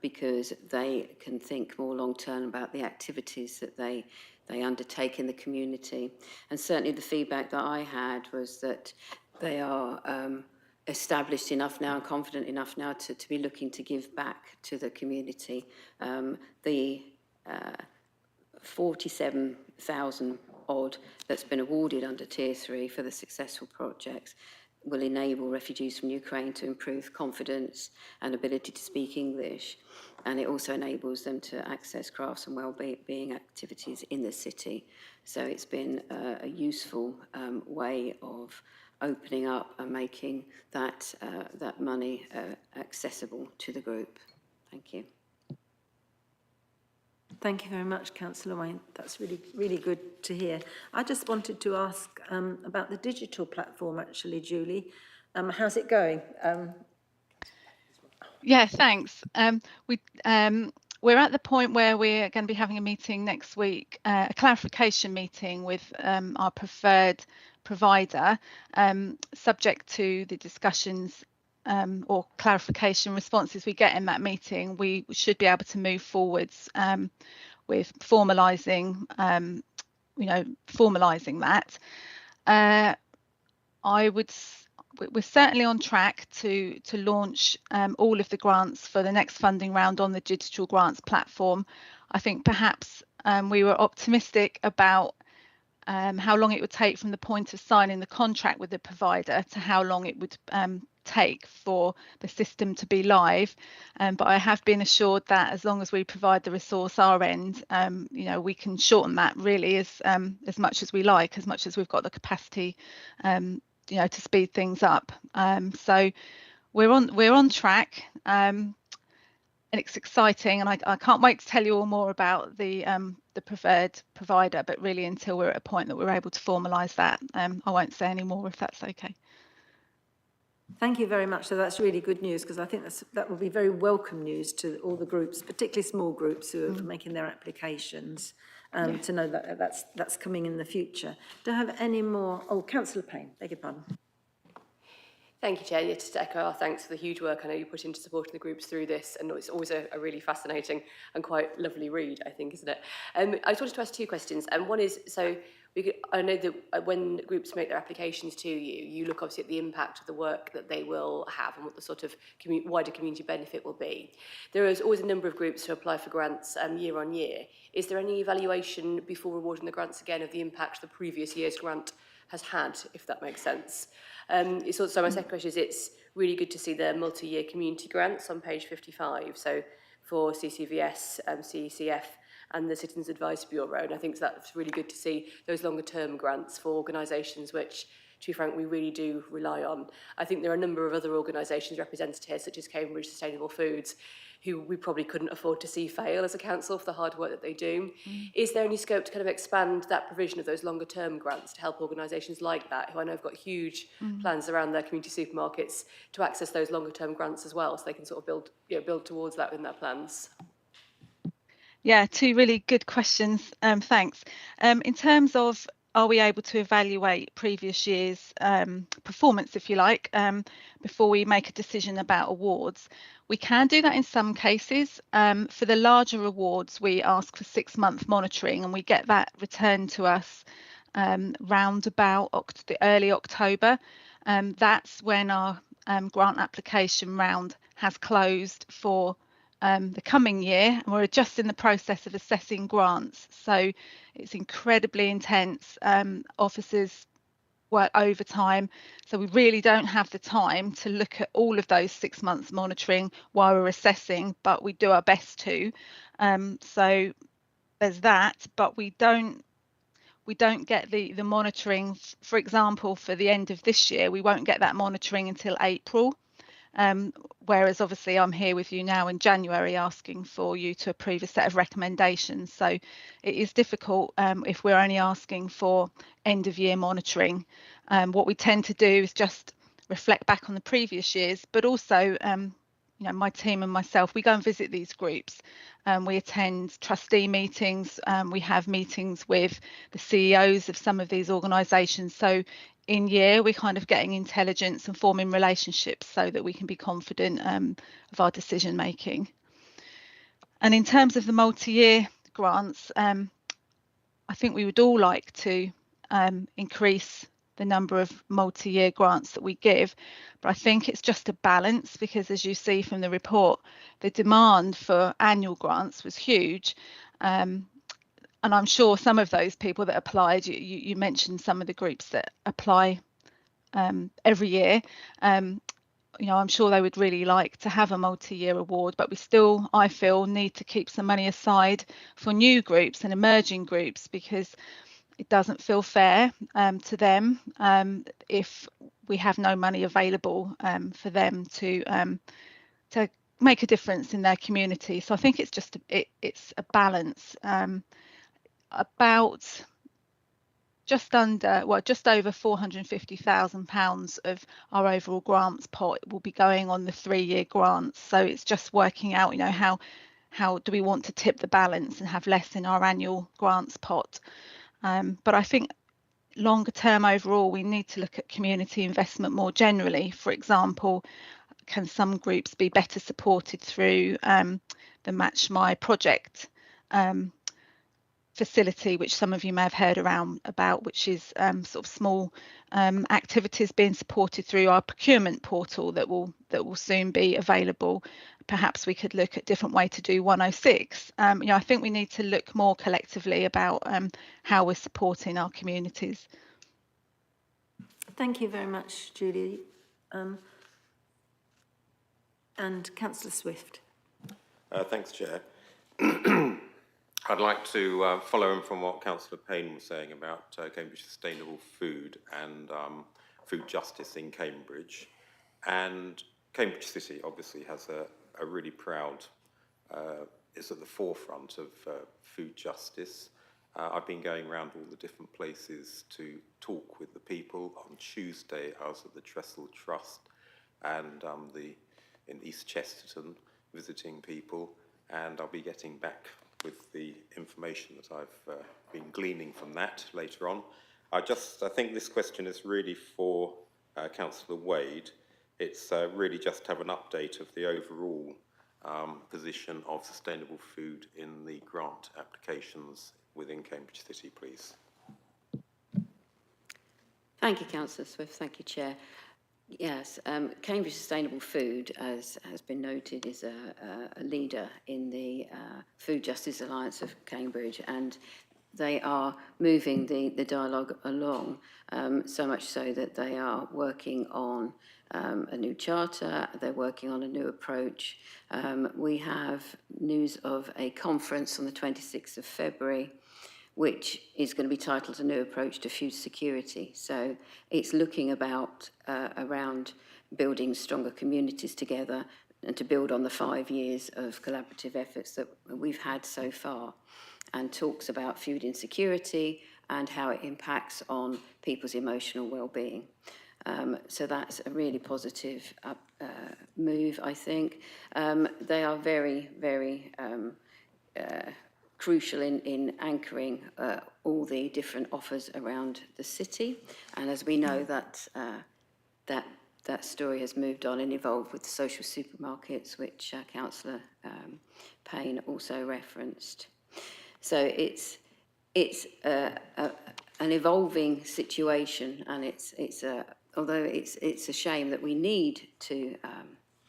Because they can think more long-term about the activities that they undertake in the community. And certainly the feedback that I had was that they are established enough now and confident enough now to be looking to give back to the community. The 47,000 odd that's been awarded under Tier 3 for the successful projects will enable refugees from Ukraine to improve confidence and ability to speak English. And it also enables them to access crafts and well-being activities in the city. So it's been a useful way of opening up and making that money accessible to the group. Thank you. Thank you very much, Councillor Wayne. That's really, really good to hear. I just wanted to ask about the digital platform, actually, Julie. How's it going? Yeah, thanks. We're at the point where we're going to be having a meeting next week, a clarification meeting with our preferred provider, subject to the discussions or clarification responses we get in that meeting. We should be able to move forwards with formalising that. We're certainly on track to launch all of the grants for the next funding round on the digital grants platform. I think perhaps we were optimistic about how long it would take from the point of signing the contract with the provider to how long it would take for the system to be live. But I have been assured that as long as we provide the resource our end, we can shorten that really as much as we like, as much as we've got the capacity to speed things up. So we're on track, and it's exciting, and I can't wait to tell you all more about the preferred provider, but really until we're at a point that we're able to formalise that, I won't say any more if that's okay. Thank you very much. So that's really good news, because I think that will be very welcome news to all the groups, particularly small groups who are making their applications, to know that that's coming in the future. Do I have any more? Oh, Councillor Payne, beg your pardon. Thank you, Chair. Yeah, just to echo our thanks for the huge work I know you put into supporting the groups through this, and it's always a really fascinating and quite lovely read, I think, isn't it? I just wanted to ask two questions. One is, so I know that when groups make their applications to you, you look obviously at the impact of the work that they will have and what the sort of wider community benefit will be. There is always a number of groups who apply for grants year on year. Is there any evaluation before awarding the grants again of the impact the previous year's grant has had, if that makes sense? It's also, my second question is, it's really good to see the multi-year community grants on page 55. So for CCVS, CECF, and the Citizens Advice Bureau, and I think that's really good to see those longer term grants for organisations which, to be frank, we really do rely on. I think there are a number of other organisations represented here, such as Cambridge Sustainable Foods, who we probably couldn't afford to see fail as a council for the hard work that they do. Is there any scope to kind of expand that provision of those longer term grants to help organisations like that, who I know have got huge plans around their community supermarkets, to access those longer term grants as well, so they can sort of build towards that in their plans? Yeah, two really good questions. Thanks. In terms of, are we able to evaluate previous year's performance, if you like, before we make a decision about awards? We can do that in some cases. For the larger awards, we ask for 6-month monitoring, and we get that returned to us round about early October. That's when our grant application round has closed for the coming year, and we're just in the process of assessing grants. So it's incredibly intense. Officers work overtime, so we really don't have the time to look at all of those 6 months monitoring while we're assessing, but we do our best to. So there's that, but we don't get the monitoring, for example, for the end of this year. We won't get that monitoring until April. Whereas obviously I'm here with you now in January asking for you to approve a set of recommendations. So it is difficult if we're only asking for end of year monitoring. What we tend to do is just reflect back on the previous years, but also you know, my team and myself, we go and visit these groups. We attend trustee meetings. We have meetings with the CEOs of some of these organisations. So in year, we're kind of getting intelligence and forming relationships so that we can be confident of our decision making. And in terms of the multi-year grants, I think we would all like to increase the number of multi-year grants that we give, but I think it's just a balance, because as you see from the report, the demand for annual grants was huge. And I'm sure some of those people that applied, you mentioned some of the groups that apply every year. You know, I'm sure they would really like to have a multi-year award, but we still, I feel, need to keep some money aside for new groups and emerging groups, because it doesn't feel fair to them if we have no money available for them to make a difference in their community. So I think it's just it's a balance. About just over £450,000 of our overall grants pot will be going on the 3-year grants. So it's just working out, you know, how do we want to tip the balance and have less in our annual grants pot. But I think longer term overall, we need to look at community investment more generally. For example, can some groups be better supported through the Match My project facility, which some of you may have heard about, which is sort of small activities being supported through our procurement portal that will soon be available. Perhaps we could look at different way to do 106. You know, I think we need to look more collectively about how we're supporting our communities. Thank you very much, Julie. And Councillor Swift. Thanks, Chair. I'd like to follow on from what Councillor Payne was saying about Cambridge Sustainable Food and food justice in Cambridge. And Cambridge City obviously has a really proud, is at the forefront of food justice. I've been going around all the different places to talk with the people. On Tuesday, I was at the Trestle Trust and in East Chesterton visiting people, and I'll be getting back with the information that I've been gleaning from that later on. I think this question is really for Councillor Wade. It's really just to have an update of the overall position of sustainable food in the grant applications within Cambridge City, please. Thank you, Councillor Swift. Thank you, Chair. Yes, Cambridge Sustainable Food, as has been noted, is a leader in the Food Justice Alliance of Cambridge, and they are moving the dialogue along, so much so that they are working on a new charter, they're working on a new approach. We have news of a conference on the 26th of February, which is going to be titled A New Approach to Food Security. So it's looking about around building stronger communities together and to build on the 5 years of collaborative efforts that we've had so far, and talks about food insecurity and how it impacts on people's emotional well-being. So that's a really positive move, I think. They are very, very crucial in anchoring all the different offers around the city. And as we know, that story has moved on and evolved with the social supermarkets, which Councillor Payne also referenced. So it's an evolving situation, and although it's a shame that we need to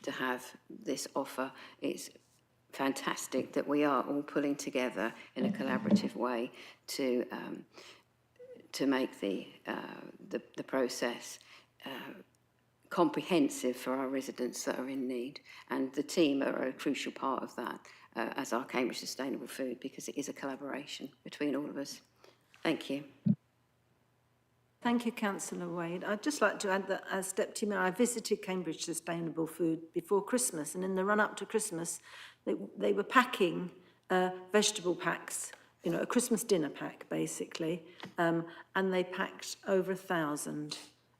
have this offer, it's fantastic that we are all pulling together in a collaborative way to make the process comprehensive for our residents that are in need. And the team are a crucial part of that, as are Cambridge Sustainable Food, because it is a collaboration between all of us. Thank you. Thank you, Councillor Wade. I'd just like to add that as Deputy Mayor, I visited Cambridge Sustainable Food before Christmas, and in the run-up to Christmas, they were packing vegetable packs, you know, a Christmas dinner pack, basically, and they packed over 1,000.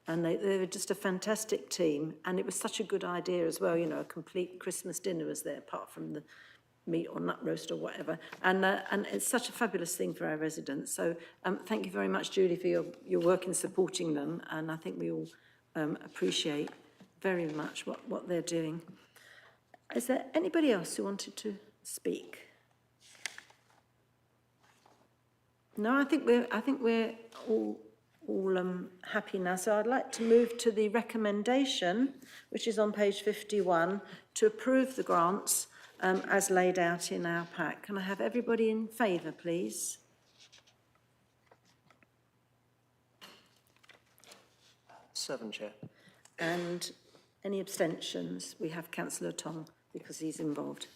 And they were just a fantastic team, and it was such a good idea as well, you know, a complete Christmas dinner was there, apart from the meat or nut roast or whatever, and it's such a fabulous thing for our residents. So thank you very much, Julie, for your work in supporting them, and I think we all appreciate very much what they're doing. Is there anybody else who wanted to speak? No, I think we're all happy now. So I'd like to move to the recommendation, which is on page 51, to approve the grants as laid out in our pack. Can I have everybody in favour, please? Seven, Chair. And any abstentions? We have Councillor Tong, because he's involved.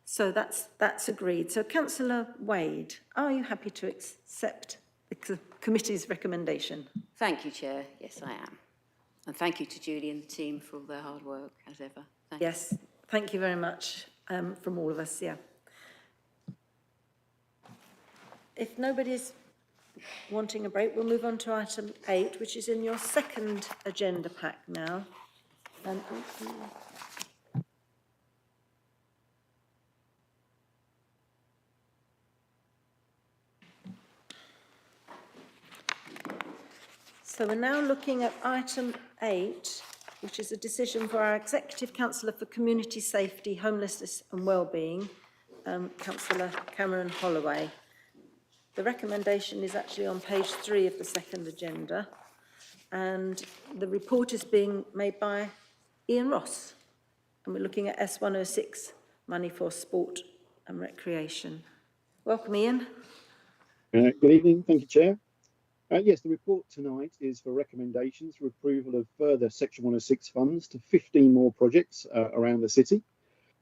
So that's agreed. So Councillor Wade, are you happy to accept the committee's recommendation? Thank you, Chair. Yes, I am. And thank you to Julie and the team for all their hard work, as ever. Thanks. Yes, thank you very much from all of us, yeah. If nobody's wanting a break, we'll move on to item 8, which is in your second agenda pack now. So we're now looking at item 8, which is a decision for our Executive Councillor for Community Safety, Homelessness and Wellbeing, Councillor Cameron Holloway. The recommendation is actually on page 3 of the second agenda, and the report is being made by Ian Ross, and we're looking at S106, money for sport and recreation. Welcome, Ian. Good evening. Thank you, Chair. Yes, the report tonight is for recommendations for approval of further Section 106 funds to 15 more projects around the city.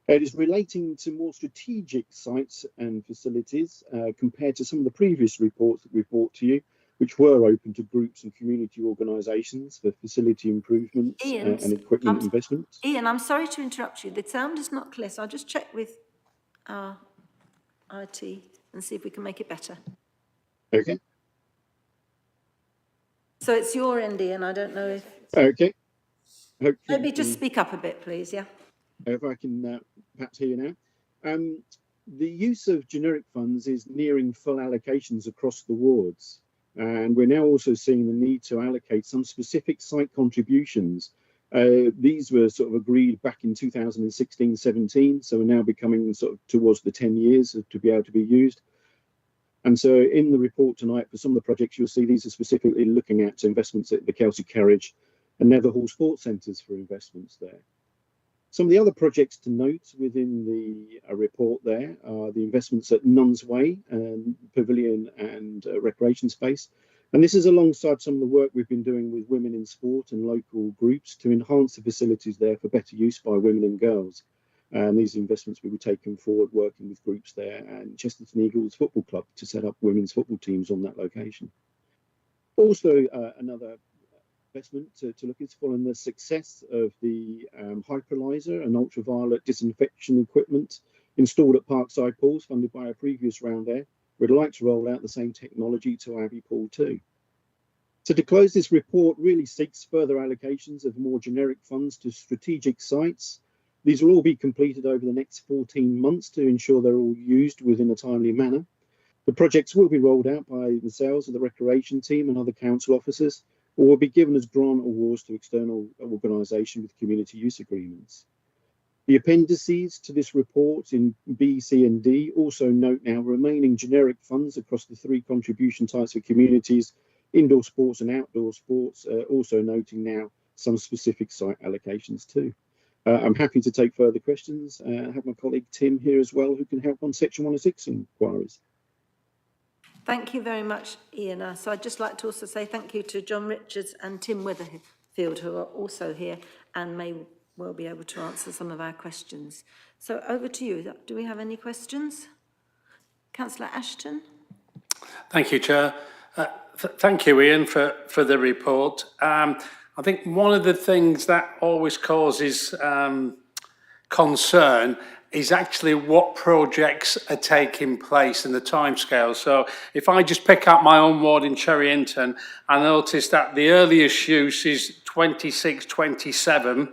It is relating to more strategic sites and facilities compared to some of the previous reports that we've brought to you, which were open to groups and community organisations for facility improvements and equipment investments. Ian, I'm sorry to interrupt you. The sound is not clear, so I'll just check with our IT and see if we can make it better. Okay. So it's your end, Ian. I don't know if... Okay. Hopefully maybe just speak up a bit, please, yeah. If I can perhaps hear you now. The use of generic funds is nearing full allocations across the wards. And we're now also seeing the need to allocate some specific site contributions. These were sort of agreed back in 2016-17, so we're now becoming sort of towards the 10 years to be able to be used. And so in the report tonight, for some of the projects, you'll see these are specifically looking at investments at the Kelsey Carriage and Netherhall Sports Centres for investments there. Some of the other projects to note within the report there are the investments at Nuns Way, Pavilion and Recreation Space. And this is alongside some of the work we've been doing with women in sport and local groups to enhance the facilities there for better use by women and girls. And these investments will be taken forward working with groups there and Chesterton Eagles Football Club to set up women's football teams on that location. Also, another investment to look at following the success of the hyperlyzer and ultraviolet disinfection equipment installed at Parkside Pools, funded by a previous round there. We'd like to roll out the same technology to Abbey Pool too. So to close, this report really seeks further allocations of more generic funds to strategic sites. These will all be completed over the next 14 months to ensure they're all used within a timely manner. The projects will be rolled out by the sales of the recreation team and other council officers, or will be given as grant awards to external organisations with community use agreements. The appendices to this report in B, C and D also note now remaining generic funds across the 3 contribution types for communities, indoor sports and outdoor sports, also noting now some specific site allocations too. I'm happy to take further questions. I have my colleague Tim here as well, who can help on Section 106 inquiries. Thank you very much, Ian. So I'd just like to also say thank you to John Richards and Tim Weatherfield, who are also here and may well be able to answer some of our questions. So over to you. Do we have any questions? Councillor Ashton. Thank you, Chair. Thank you, Ian, for the report. I think one of the things that always causes concern is actually what projects are taking place and the timescale. So if I just pick up my own ward in Cherry Hinton, I noticed that the earliest use is 26-27,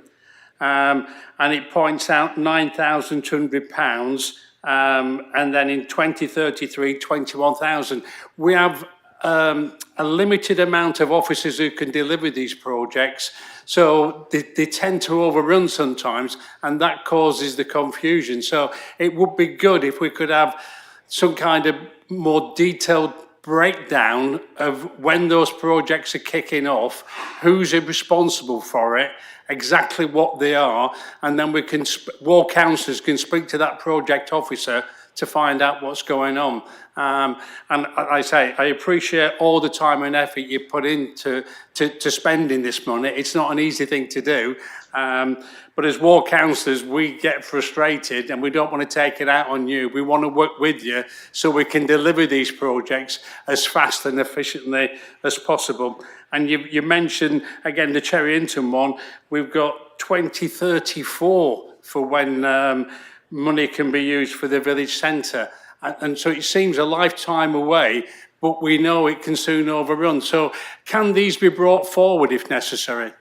and it points out £9,200, and then in 2033, 21,000. We have a limited amount of officers who can deliver these projects, so they tend to overrun sometimes, and that causes the confusion. So it would be good if we could have some kind of more detailed breakdown of when those projects are kicking off, who's responsible for it, exactly what they are, and then we can, ward councillors can speak to that project officer to find out what's going on. And I say, I appreciate all the time and effort you put into spending this money. It's not an easy thing to do. But as ward councillors, we get frustrated and we don't want to take it out on you. We want to work with you so we can deliver these projects as fast and efficiently as possible. And you mentioned, again, the Cherry Hinton one. We've got 2034 for when money can be used for the village centre. And so it seems a lifetime away, but we know it can soon overrun. So can these be brought forward if necessary?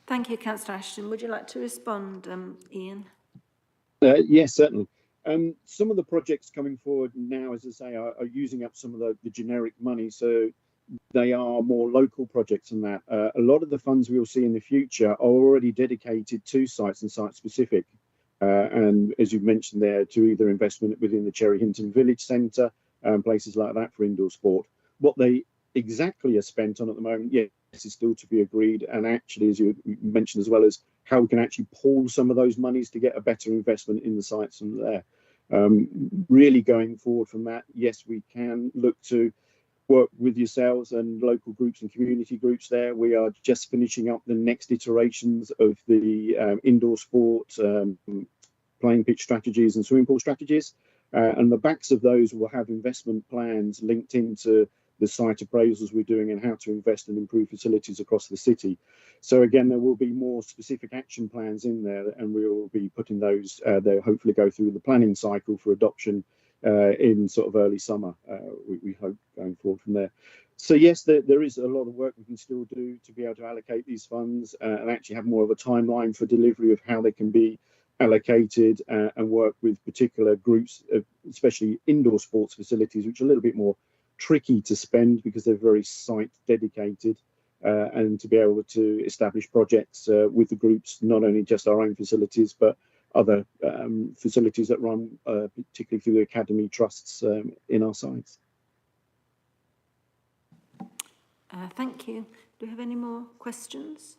Thank you, Councillor Ashton. Would you like to respond, Ian? Yes, certainly. Some of the projects coming forward now, as I say, are using up some of the generic money. So they are more local projects than that. A lot of the funds we will see in the future are already dedicated to sites and site specific. And as you mentioned there, to either investment within the Cherry Hinton Village Centre and places like that for indoor sport. What they exactly are spent on at the moment, yes, is still to be agreed. And actually, as you mentioned as well, as how we can actually pool some of those monies to get a better investment in the sites from there. Really going forward from that, yes, we can look to work with yourselves and local groups and community groups there. We are just finishing up the next iterations of the indoor sport, playing pitch strategies and swimming pool strategies. And the backs of those will have investment plans linked into the site appraisals we're doing and how to invest and improve facilities across the city. So again, there will be more specific action plans in there, and we will be putting those, they'll hopefully go through the planning cycle for adoption in sort of early summer, we hope, going forward from there. So yes, there is a lot of work we can still do to be able to allocate these funds and actually have more of a timeline for delivery of how they can be allocated and work with particular groups, especially indoor sports facilities, which are a little bit more tricky to spend because they're very site dedicated, and to be able to establish projects with the groups, not only just our own facilities, but other facilities that run particularly through the academy trusts in our sites. Thank you. Do we have any more questions?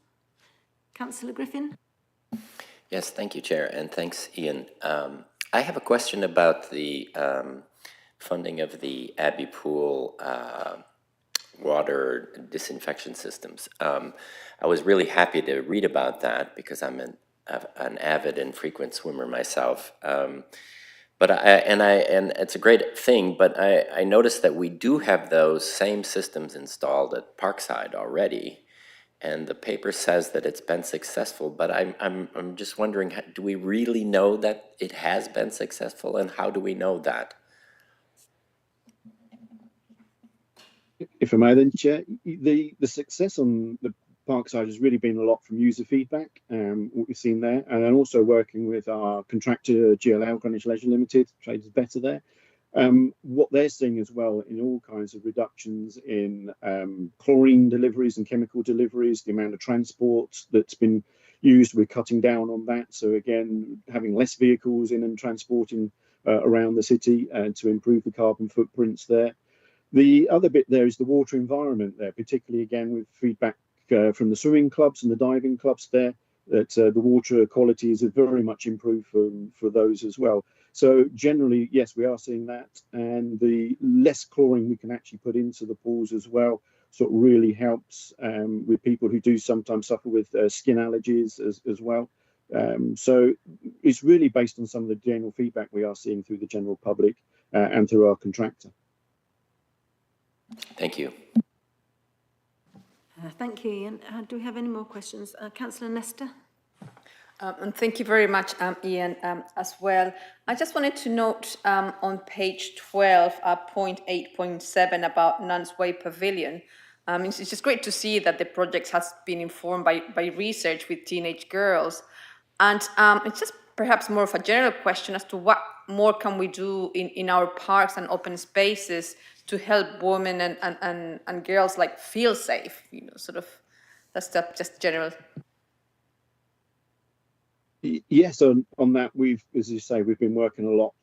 Councillor Griffin? Yes, thank you, Chair, and thanks, Ian. I have a question about the funding of the Abbey Pool water disinfection systems. I was really happy to read about that because I'm an avid and frequent swimmer myself. But it's a great thing, but I noticed that we do have those same systems installed at Parkside already, and the paper says that it's been successful, but I'm just wondering, do we really know that it has been successful, and how do we know that? If I may then, Chair, the success on the Parkside has really been a lot from user feedback, what we've seen there, and then also working with our contractor GLL, Greenwich Leisure Limited, Trades Better there. What they're seeing as well in all kinds of reductions in chlorine deliveries and chemical deliveries, the amount of transport that's been used, we're cutting down on that. So again, having less vehicles in and transporting around the city to improve the carbon footprints there. The other bit there is the water environment there, particularly again with feedback from the swimming clubs and the diving clubs there that the water quality is very much improved for those as well. So generally, yes, we are seeing that, and the less chlorine we can actually put into the pools as well sort of really helps with people who do sometimes suffer with skin allergies as well. So it's really based on some of the general feedback we are seeing through the general public and through our contractor. Thank you. Thank you, Ian. Do we have any more questions? Councillor Nesta? And thank you very much, Ian, as well. I just wanted to note on page 12, point 8.7 about Nuns Way Pavilion. It's just great to see that the project has been informed by research with teenage girls. And it's just perhaps more of a general question as to what more can we do in our parks and open spaces to help women and girls like feel safe, you know, sort of, that's just general. Yes, on that, as you say, we've been working a lot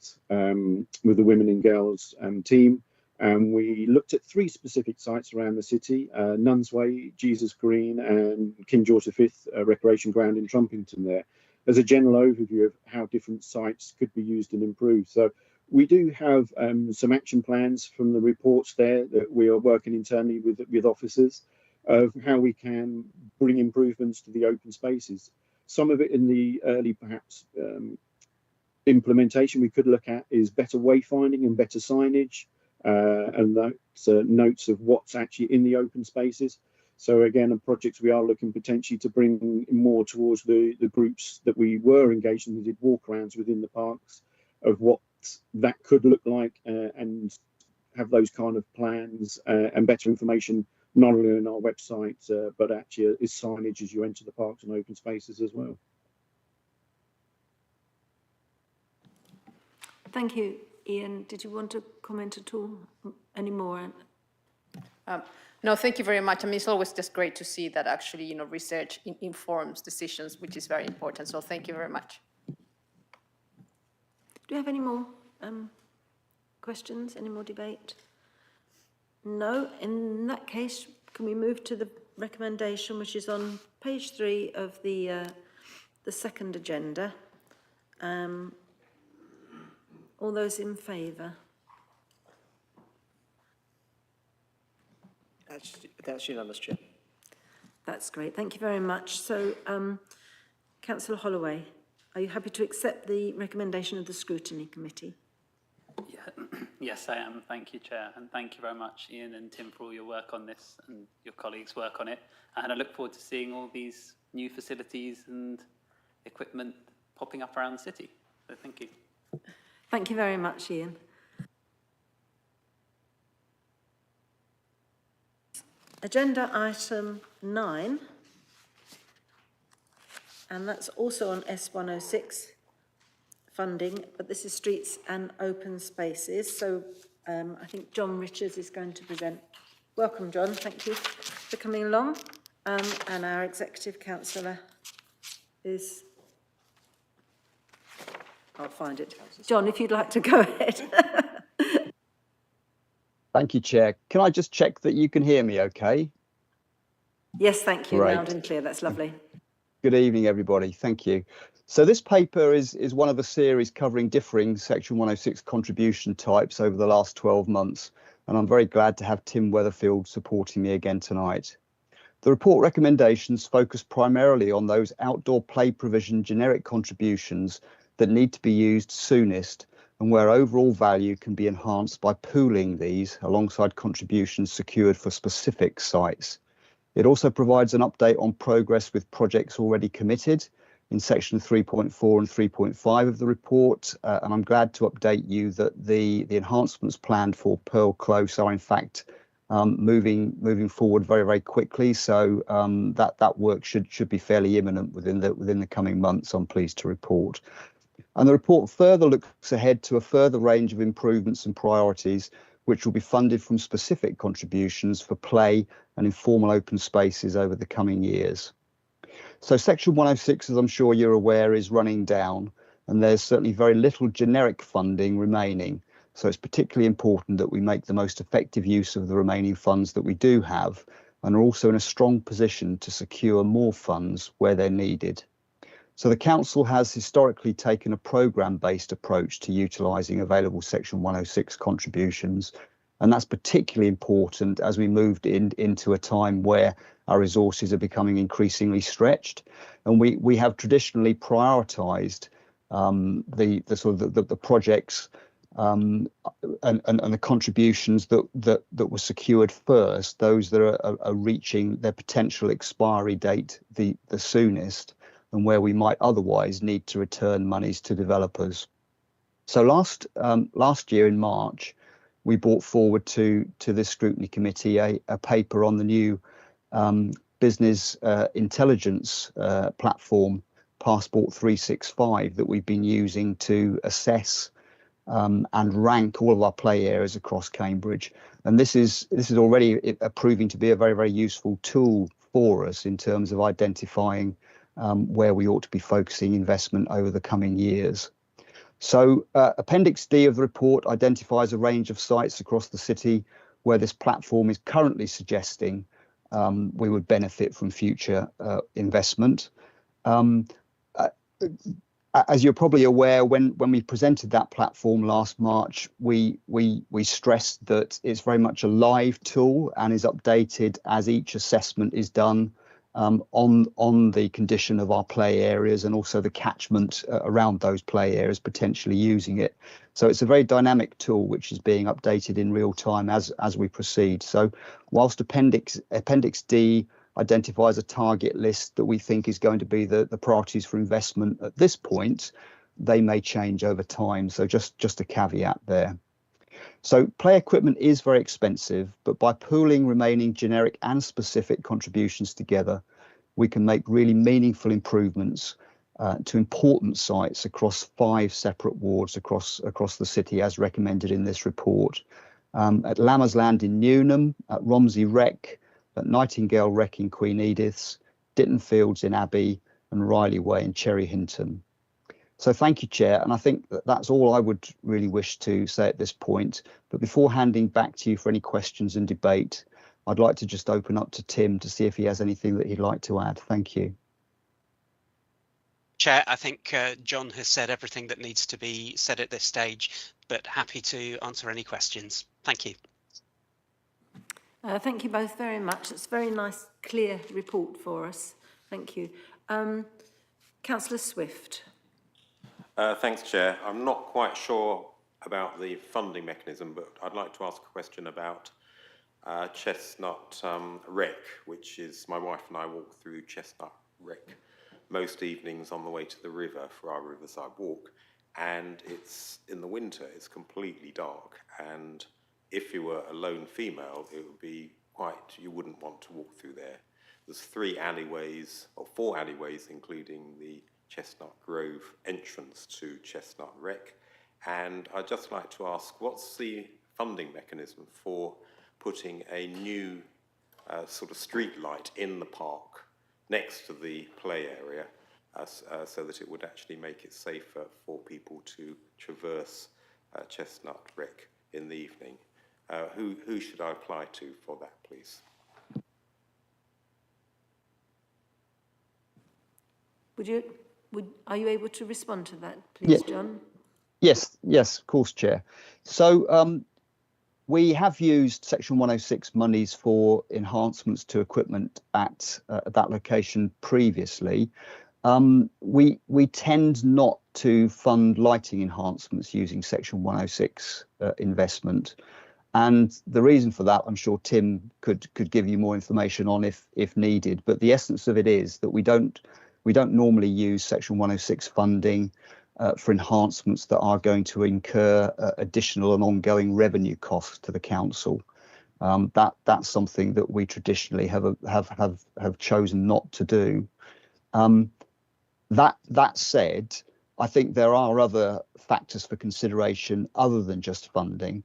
with the Women and Girls team, and we looked at 3 specific sites around the city, Nuns Way, Jesus Green, and King George V Recreation Ground in Trumpington there, as a general overview of how different sites could be used and improved. So we do have some action plans from the reports there that we are working internally with officers of how we can bring improvements to the open spaces. Some of it in the early, perhaps, implementation we could look at is better wayfinding and better signage, and that's notes of what's actually in the open spaces. So again, on projects we are looking potentially to bring more towards the groups that we were engaged in, that did walkarounds within the parks, of what that could look like, and have those kind of plans and better information, not only on our website, but actually is signage as you enter the parks and open spaces as well. Thank you, Ian. Did you want to comment at all any more? No, thank you very much. I mean, it's always just great to see that actually, you know, research informs decisions, which is very important. So thank you very much. Do you have any more questions, any more debate? No. In that case, can we move to the recommendation, which is on page 3 of the second agenda? All those in favour? That's unanimous, Chair. That's great. Thank you very much. So, Councillor Holloway, are you happy to accept the recommendation of the Scrutiny Committee? Yeah. Yes, I am. Thank you, Chair. And thank you very much, Ian and Tim, for all your work on this and your colleagues' work on it. And I look forward to seeing all these new facilities and equipment popping up around the city. So thank you. Thank you very much, Ian. Agenda item 9, and that's also on S106 funding, but this is streets and open spaces. So I think John Richards is going to present. Welcome, John. Thank you for coming along. And our executive councillor is, I'll find it. John, if you'd like to go ahead. Thank you, Chair. Can I just check that you can hear me okay? Yes, thank you. Great. Loud and clear. That's lovely. Good evening, everybody. Thank you. So this paper is one of a series covering differing Section 106 contribution types over the last 12 months, and I'm very glad to have Tim Weatherfield supporting me again tonight. The report recommendations focus primarily on those outdoor play provision generic contributions that need to be used soonest and where overall value can be enhanced by pooling these alongside contributions secured for specific sites. It also provides an update on progress with projects already committed in section 3.4 and 3.5 of the report, and I'm glad to update you that the enhancements planned for Pearl Close are in fact moving forward very, very quickly. So that work should be fairly imminent within the coming months, I'm pleased to report. And the report further looks ahead to a further range of improvements and priorities, which will be funded from specific contributions for play and informal open spaces over the coming years. So Section 106, as I'm sure you're aware, is running down, and there's certainly very little generic funding remaining. So it's particularly important that we make the most effective use of the remaining funds that we do have. and are also in a strong position to secure more funds where they're needed. So the council has historically taken a programme-based approach to utilising available Section 106 contributions, and that's particularly important as we moved into a time where our resources are becoming increasingly stretched, and we have traditionally prioritised the projects and the contributions that were secured first, those that are reaching their potential expiry date the soonest, and where we might otherwise need to return monies to developers. So last year in March, we brought forward to this scrutiny committee a paper on the new business intelligence platform, Passport 365, that we've been using to assess and rank all of our play areas across Cambridge. And this is already proving to be a very, very useful tool for us in terms of identifying where we ought to be focusing investment over the coming years. So Appendix D of the report identifies a range of sites across the city where this platform is currently suggesting we would benefit from future investment. As you're probably aware, when we presented that platform last March, we stressed that it's very much a live tool and is updated as each assessment is done on the condition of our play areas and also the catchment around those play areas potentially using it. So it's a very dynamic tool which is being updated in real time as we proceed. So whilst Appendix D identifies a target list that we think is going to be the priorities for investment at this point, they may change over time. So just a caveat there. So play equipment is very expensive, but by pooling remaining generic and specific contributions together, we can make really meaningful improvements to important sites across 5 separate wards across the city, as recommended in this report. At Lammers Land in Newnham, at Romsey Rec, at Nightingale Rec in Queen Edith's, Ditton Fields in Abbey, and Riley Way in Cherry Hinton. So thank you, Chair, and I think that's all I would really wish to say at this point. But before handing back to you for any questions and debate, I'd like to just open up to Tim to see if he has anything that he'd like to add. Thank you. Chair, I think John has said everything that needs to be said at this stage, but happy to answer any questions. Thank you. Thank you both very much. It's a very nice, clear report for us. Thank you. Councillor Swift. Thanks, Chair. I'm not quite sure about the funding mechanism, but I'd like to ask a question about Chestnut Rec, which is, my wife and I walk through Chestnut Rec most evenings on the way to the river for our riverside walk, and it's in the winter, it's completely dark, and if you were a lone female, it would be you wouldn't want to walk through there. There's 3 alleyways, or 4 alleyways, including the Chestnut Grove entrance to Chestnut Rec, and I'd just like to ask, what's the funding mechanism for putting a new sort of street light in the park next to the play area so that it would actually make it safer for people to traverse Chestnut Rec in the evening? Who should I apply to for that, please? Are you able to respond to that, please, Yeah. John? Yes, of course, Chair. So we have used Section 106 monies for enhancements to equipment at that location previously. We tend not to fund lighting enhancements using Section 106 investment. And the reason for that, I'm sure Tim could give you more information on if needed. But the essence of it is that we don't normally use Section 106 funding for enhancements that are going to incur additional and ongoing revenue costs to the council. That's something that we traditionally have chosen not to do. That said, I think there are other factors for consideration other than just funding.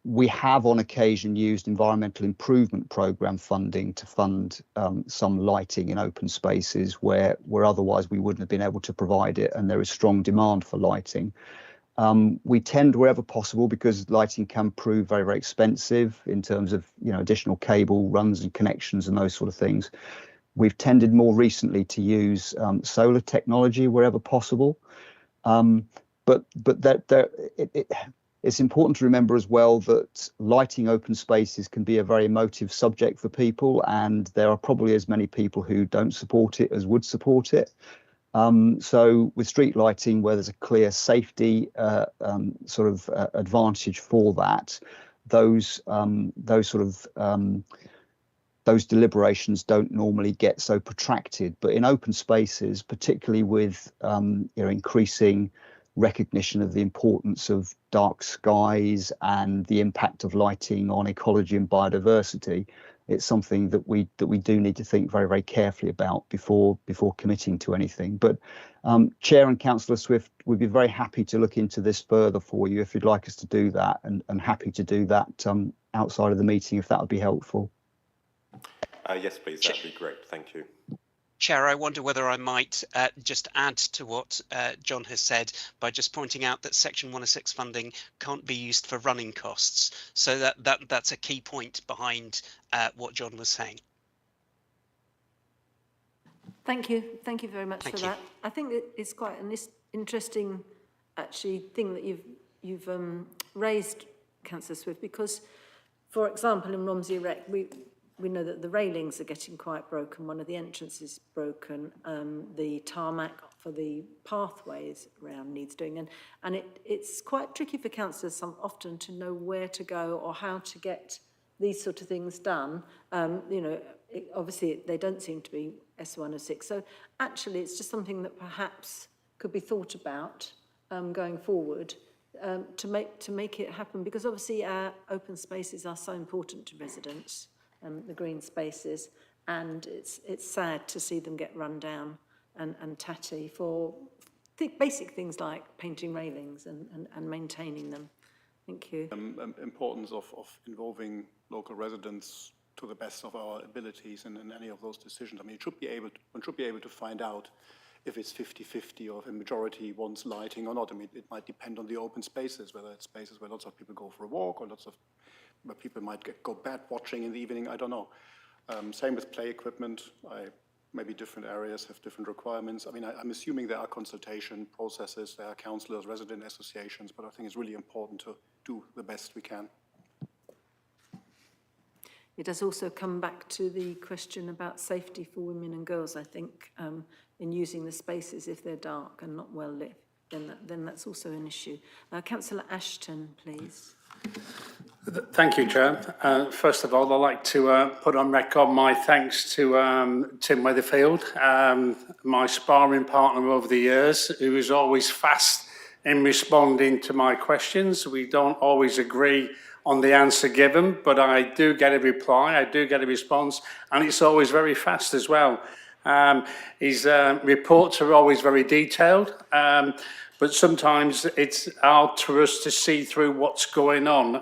We have on occasion used environmental improvement programme funding to fund some lighting in open spaces where otherwise we wouldn't have been able to provide it, and there is strong demand for lighting. We tend wherever possible, because lighting can prove very, very expensive in terms of, additional cable runs and connections and those sort of things. We've tended more recently to use solar technology wherever possible. But it's important to remember as well that lighting open spaces can be a very emotive subject for people, and there are probably as many people who don't support it as would support it. So with street lighting, where there's a clear safety advantage for that, those deliberations don't normally get so protracted. But in open spaces, particularly with increasing recognition of the importance of dark skies and the impact of lighting on ecology and biodiversity, it's something that we do need to think very, very carefully about before committing to anything. But Chair and Councillor Swift, we'd be very happy to look into this further for you if you'd like us to do that, and happy to do that outside of the meeting if that would be helpful. Yes, please, that'd be great. Thank you. Chair, I wonder whether I might just add to what John has said by just pointing out that Section 106 funding can't be used for running costs. So that's a key point behind what John was saying. Thank you very much for that. I think it's quite an interesting, actually, thing that you've raised, Councillor Swift, because, for example, in Romsey Rec, we know that the railings are getting quite broken. One of the entrances is broken. The tarmac for the pathways around needs doing, and it's quite tricky for councillors often to know where to go or how to get these sort of things done. Obviously they don't seem to be S106. So actually, it's just something that perhaps could be thought about going forward. To make it happen, because obviously our open spaces are so important to residents. The green spaces, and it's sad to see them get run down and tatty for basic things like painting railings and maintaining them. Thank you. Importance of involving local residents to the best of our abilities in any of those decisions. I mean, one should be able to find out if it's 50-50 or if a majority wants lighting or not. I mean, it might depend on the open spaces, whether it's spaces where lots of people go for a walk or where people might go bed watching in the evening, I don't know. Same with play equipment. Maybe different areas have different requirements. I mean, I'm assuming there are consultation processes, there are councillors, resident associations, but I think it's really important to do the best we can. It does also come back to the question about safety for women and girls, I think, in using the spaces if they're dark and not well lit, then that's also an issue. Councillor Ashton, please. Thank you, Chair. First of all, I'd like to put on record my thanks to Tim Weatherfield, my sparring partner over the years, who is always fast in responding to my questions. We don't always agree on the answer given, but I do get a reply, I do get a response, and it's always very fast as well. His reports are always very detailed, but sometimes it's hard for us to see through what's going on,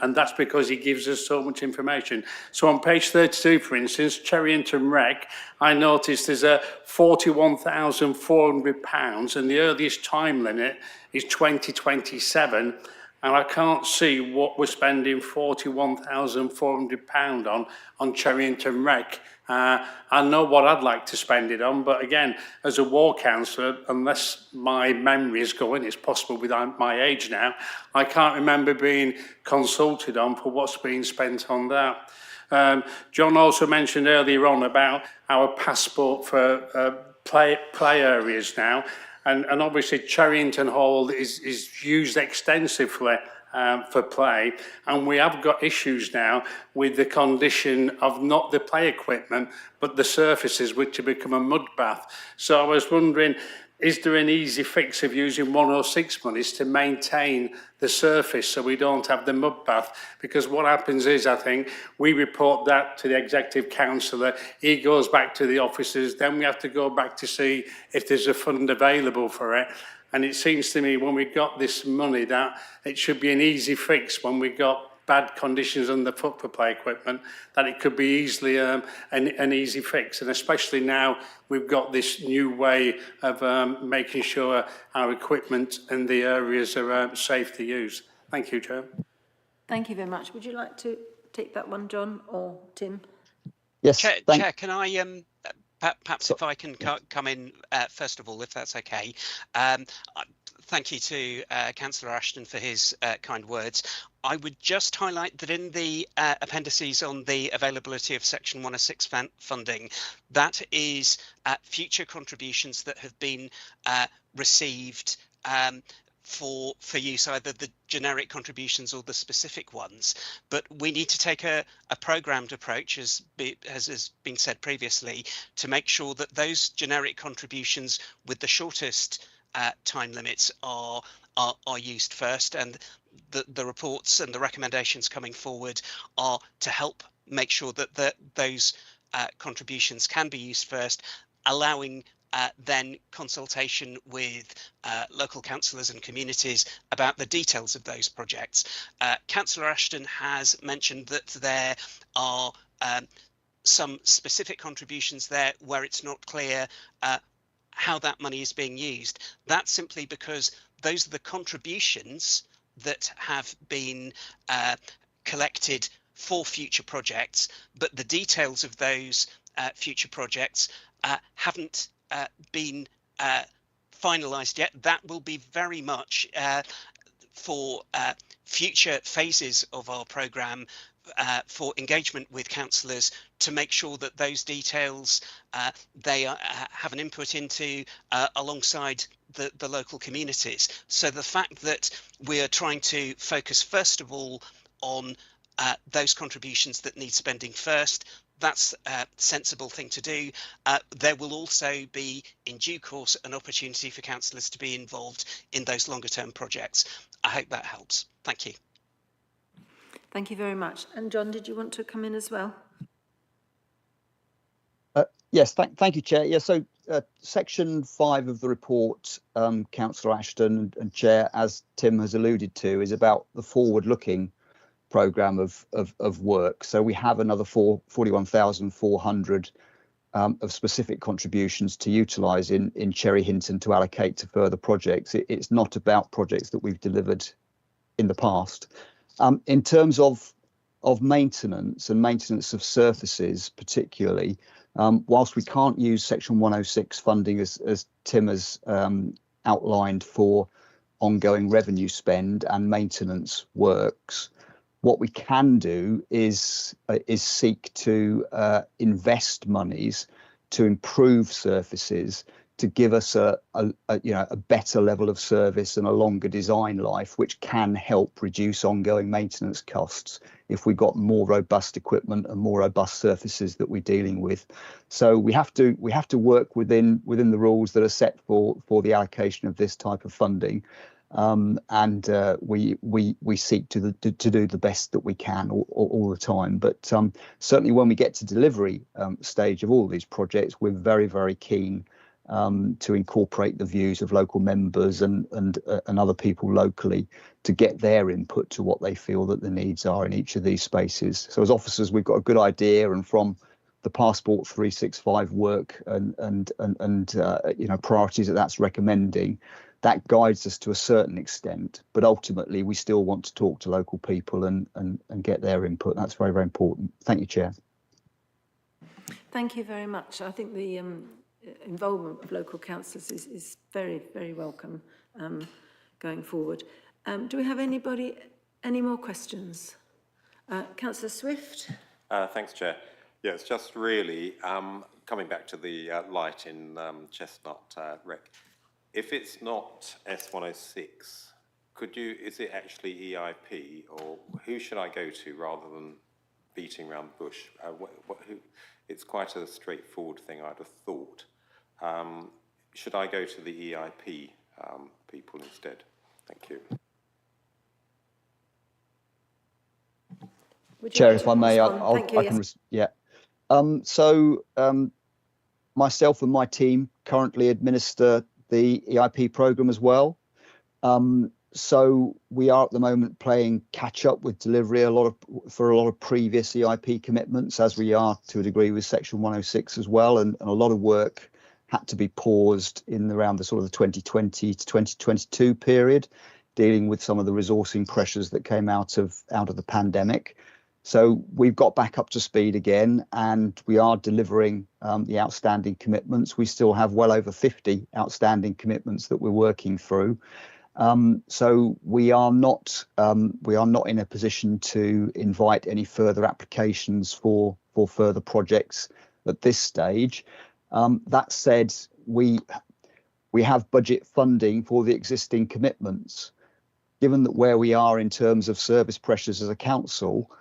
and that's because he gives us so much information. So on page 32, for instance, Cherrington Rec, I noticed there's a £41,400, and the earliest time limit is 2027, and I can't see what we're spending £41,400 on Cherrington Rec. I know what I'd like to spend it on, but again, as a ward councillor, unless my memory is going, it's possible with my age now, I can't remember being consulted on for what's being spent on that. John also mentioned earlier on about our passport for play areas now, and obviously Cherrington Hall is used extensively for play, and we have got issues now with the condition of not the play equipment but the surfaces, which have become a mud bath. So I was wondering, is there an easy fix of using 106 monies to maintain the surface so we don't have the mud bath? Because what happens is, I think, we report that to the executive councillor, he goes back to the officers, then we have to go back to see if there's a fund available for it. And it seems to me when we got this money that it should be an easy fix when we got bad conditions on the football play equipment, that it could be easily an easy fix. And especially now we've got this new way of making sure our equipment and the areas are safe to use. Thank you, Chair. Thank you very much. Would you like to take that one, John or Tim? Yes, Chair, can I perhaps if I can come in first of all, if that's okay. Thank you to Councillor Ashton for his kind words. I would just highlight that in the appendices on the availability of Section 106 funding, that is future contributions that have been received for use, either the generic contributions or the specific ones. But we need to take a programmed approach, as has been said previously, to make sure that those generic contributions with the shortest time limits are used first, and the reports and the recommendations coming forward are to help make sure that those contributions can be used first, allowing then consultation with local councillors and communities about the details of those projects. Councillor Ashton has mentioned that there are some specific contributions there where it's not clear how that money is being used. That's simply because those are the contributions that have been collected for future projects, but the details of those future projects haven't been finalised yet. That will be very much for future phases of our programme, for engagement with councillors, to make sure that those details they have an input into alongside the local communities. So the fact that we are trying to focus first of all on those contributions that need spending first, that's a sensible thing to do. There will also be, in due course, an opportunity for councillors to be involved in those longer term projects. I hope that helps. Thank you. Thank you very much. And John, did you want to come in as well? Yes, thank you, Chair. Yeah, so Section 5 of the report, Councillor Ashton and Chair, as Tim has alluded to, is about the forward-looking programme of work. So we have another 41,400 of specific contributions to utilise in Cherry Hinton to allocate to further projects. It's not about projects that we've delivered in the past. In terms of maintenance and maintenance of surfaces particularly, whilst we can't use Section 106 funding as Tim has outlined for ongoing revenue spend and maintenance works, what we can do is seek to invest monies to improve surfaces, to give us a better level of service and a longer design life, which can help reduce ongoing maintenance costs if we've got more robust equipment and more robust surfaces that we're dealing with. So we have to work within the rules that are set for the allocation of this type of funding. And we seek to do the best that we can all the time. But certainly when we get to delivery stage of all these projects, we're very, very keen to incorporate the views of local members and other people locally to get their input to what they feel that the needs are in each of these spaces. So as officers, we've got a good idea, and from the Passport 365 work and priorities that's recommending, that guides us to a certain extent, but ultimately we still want to talk to local people and get their input. That's very, very important. Thank you, Chair. Thank you very much. I think the involvement of local councillors is very, very welcome going forward. Do we have any more questions? Councillor Swift? Thanks, Chair. Yeah, it's just really coming back to the light in Chestnut Rec. If it's not S106, is it actually EIP, or who should I go to rather than beating around the bush? It's quite a straightforward thing, I'd have thought. Should I go to the EIP people instead? Thank you. Chair, if I may, myself and my team currently administer the EIP programme as well. So we are at the moment playing catch up with delivery for a lot of previous EIP commitments, as we are to a degree with Section 106 as well, and a lot of work had to be paused in around the sort of the 2020 to 2022 period, dealing with some of the resourcing pressures that came out of the pandemic. So we've got back up to speed again, and we are delivering the outstanding commitments. We still have well over 50 outstanding commitments that we're working through. So we are not in a position to invite any further applications for further projects at this stage. That said, we have budget funding for the existing commitments. Given that where we are in terms of service pressures as a council,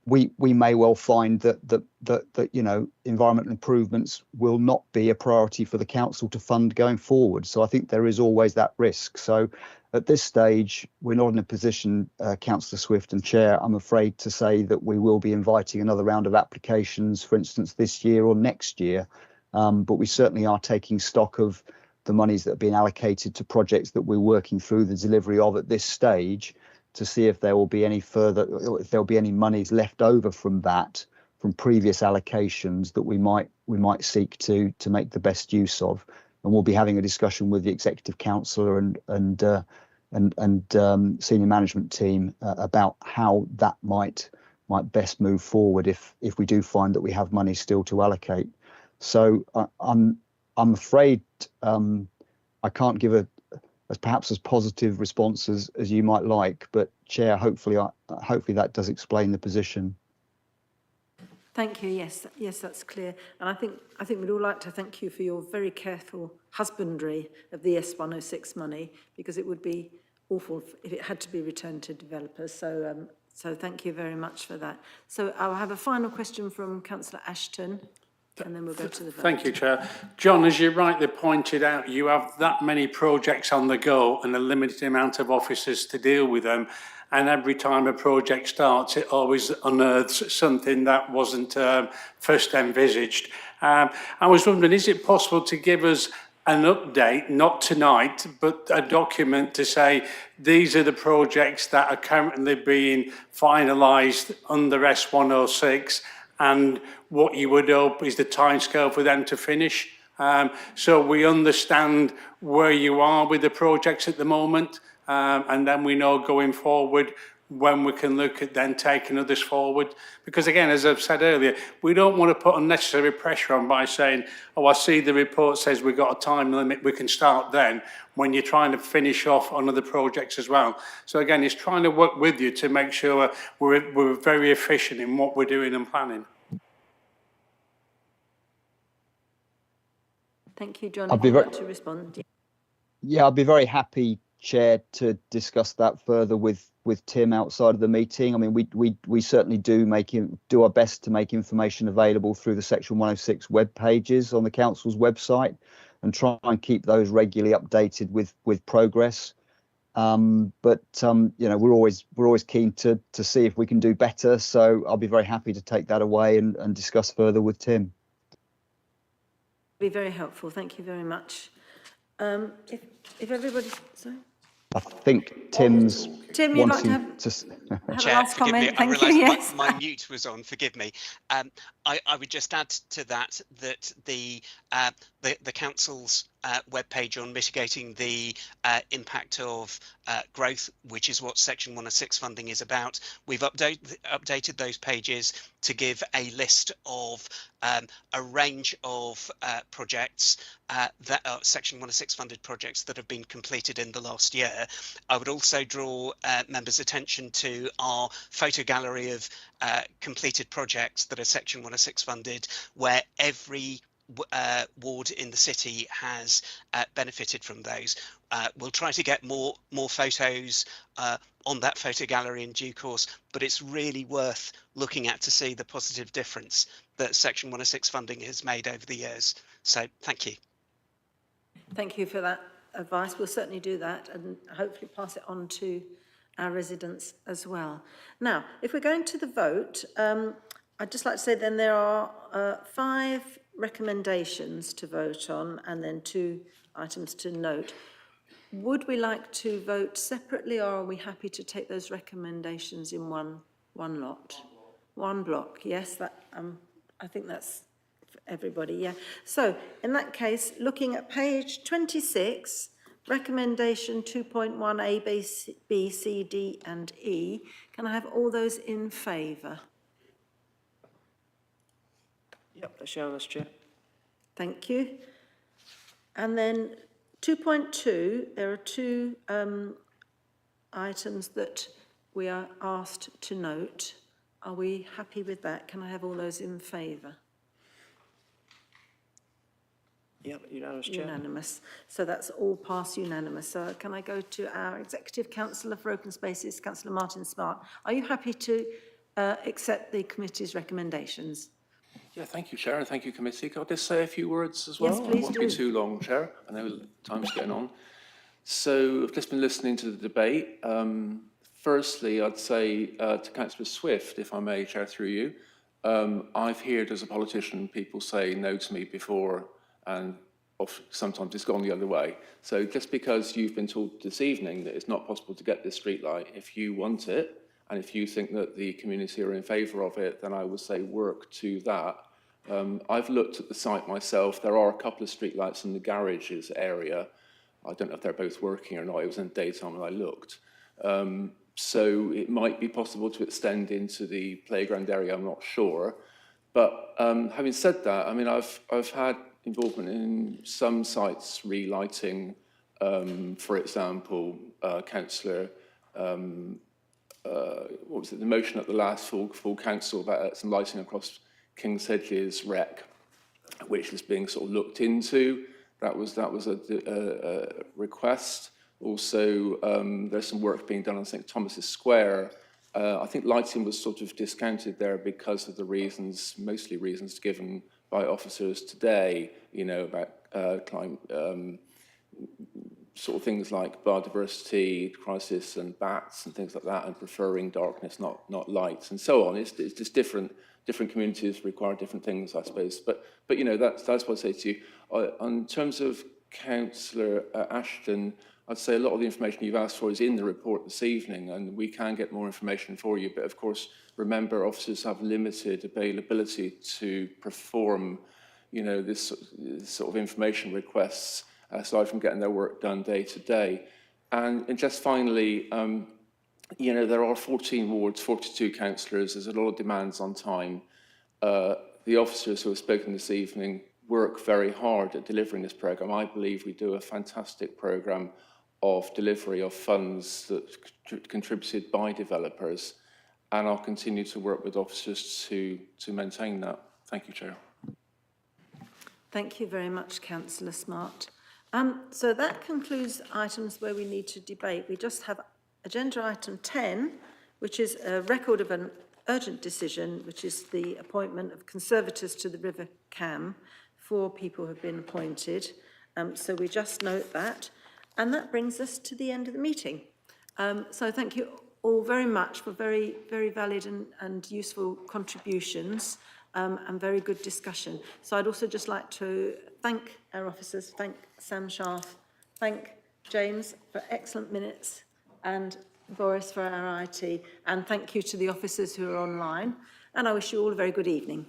we may well find that you know, environmental improvements will not be a priority for the council to fund going forward. So I think there is always that risk. So at this stage, we're not in a position, Councillor Swift and Chair, I'm afraid to say that we will be inviting another round of applications, for instance, this year or next year. But we certainly are taking stock of the monies that have been allocated to projects that we're working through the delivery of at this stage, to see if there will be any further, if there'll be any monies left over from previous allocations that we might seek to make the best use of. And we'll be having a discussion with the executive councillor and senior management team about how that might best move forward if we do find that we have money still to allocate. So I'm afraid I can't give perhaps as positive responses as you might like, but Chair, hopefully that does explain the position. Thank you. Yes, that's clear. And I think we'd all like to thank you for your very careful husbandry of the S106 money, because it would be awful if it had to be returned to developers. So thank you very much for that. So I'll have a final question from Councillor Ashton, and then we'll go to the vote. Thank you, Chair. John, as you rightly pointed out, you have that many projects on the go and a limited amount of officers to deal with them. And every time a project starts, it always unearths something that wasn't first envisaged. I was wondering, is it possible to give us an update, not tonight, but a document to say these are the projects that are currently being finalised under S106, and what you would hope is the timescale for them to finish, so we understand where you are with the projects at the moment, and then we know going forward when we can look at then taking others forward. Because again, as I've said earlier, we don't want to put unnecessary pressure on by saying, oh, I see the report says we've got a time limit, we can start then, when you're trying to finish off on other projects as well. So again, it's trying to work with you to make sure we're very efficient in what we're doing and planning. Thank you, John. If you'd like to respond. Yeah, I'd be very happy, Chair, to discuss that further with Tim outside of the meeting. I mean, we certainly do our best to make information available through the Section 106 web pages on the council's website, and try and keep those regularly updated with progress. But you know, we're always keen to see if we can do better. So I'll be very happy to take that away and discuss further with Tim. Be very helpful. Thank you very much. If everybody, sorry. I think Tim's Tim, you'd like to have a last comment. Thank you. Yes. My mute was on. Forgive me. I would just add to that the council's webpage on mitigating the impact of growth, which is what Section 106 funding is about. We've updated those pages to give a list of a range of projects that are Section 106 funded projects that have been completed in the last year. I would also draw members' attention to our photo gallery of completed projects that are Section 106 funded, where every ward in the city has benefited from those. We'll try to get more photos on that photo gallery in due course, but it's really worth looking at to see the positive difference that Section 106 funding has made over the years. So thank you. Thank you for that advice. We'll certainly do that and hopefully pass it on to our residents as well. Now, if we're going to the vote, I'd just like to say then there are 5 recommendations to vote on and then 2 items to note. would we like to vote separately, or are we happy to take those recommendations in one lot? One block, yes, that, I think that's for everybody, yeah. So, in that case, looking at page 26, recommendation 2.1 A, B, C, D and E, can I have all those in favour? Yep, that's unanimous, Chair. Thank you. And then 2.2, there are two items that we are asked to note. Are we happy with that? Can I have all those in favour? Yep, unanimous, Chair. Unanimous. So that's all passed unanimous. So can I go to our Executive Councillor for Open Spaces, Councillor Martin Smart? Are you happy to accept the committee's recommendations? Yeah, thank you, Chair, and thank you, Committee. Can I just say a few words as well? Yes, please I won't do. be too long, Chair. I know time's getting on. So I've just been listening to the debate. Firstly, I'd say to Councillor Swift, if I may, Chair, through you, I've heard as a politician people say no to me before, and sometimes it's gone the other way. So just because you've been told this evening that it's not possible to get this streetlight, if you want it, and if you think that the community are in favour of it, then I would say work to that. I've looked at the site myself. There are a couple of streetlights in the garages area. I don't know if they're both working or not. It was in daytime when I looked. So it might be possible to extend into the playground area, I'm not sure. But having said that, I mean, I've had involvement in some sites relighting, for example, Councillor, what was it, the motion at the last full council about some lighting across King's Hedges Rec, which is being sort of looked into. That was a request. Also, there's some work being done on St Thomas's Square. I think lighting was sort of discounted there because of the reasons, mostly reasons given by officers today, you know, about sort of things like biodiversity crisis and bats and things like that, and preferring darkness, not lights, and so on. It's just different communities require different things, I suppose. But you know, that's what I say to you. In terms of Councillor Ashton, I'd say a lot of the information you've asked for is in the report this evening, and we can get more information for you. But of course, remember, officers have limited availability to perform, you know, this sort of information requests, aside from getting their work done day to day. And just finally, you know, there are 14 wards, 42 councillors. There's a lot of demands on time. The officers who have spoken this evening work very hard at delivering this programme. I believe we do a fantastic programme of delivery of funds that contributed by developers, and I'll continue to work with officers to maintain that. Thank you, Chair. Thank you very much, Councillor Smart. So that concludes items where we need to debate. We just have agenda item 10, which is a record of an urgent decision, which is the appointment of conservators to the River Cam. 4 people have been appointed. So we just note that. And that brings us to the end of the meeting. So thank you all very much for very, very valid and useful contributions and very good discussion. So I'd also just like to thank our officers, thank Sam Schaaf, thank James for excellent minutes, and Boris for our IT, and thank you to the officers who are online. And I wish you all a very good evening.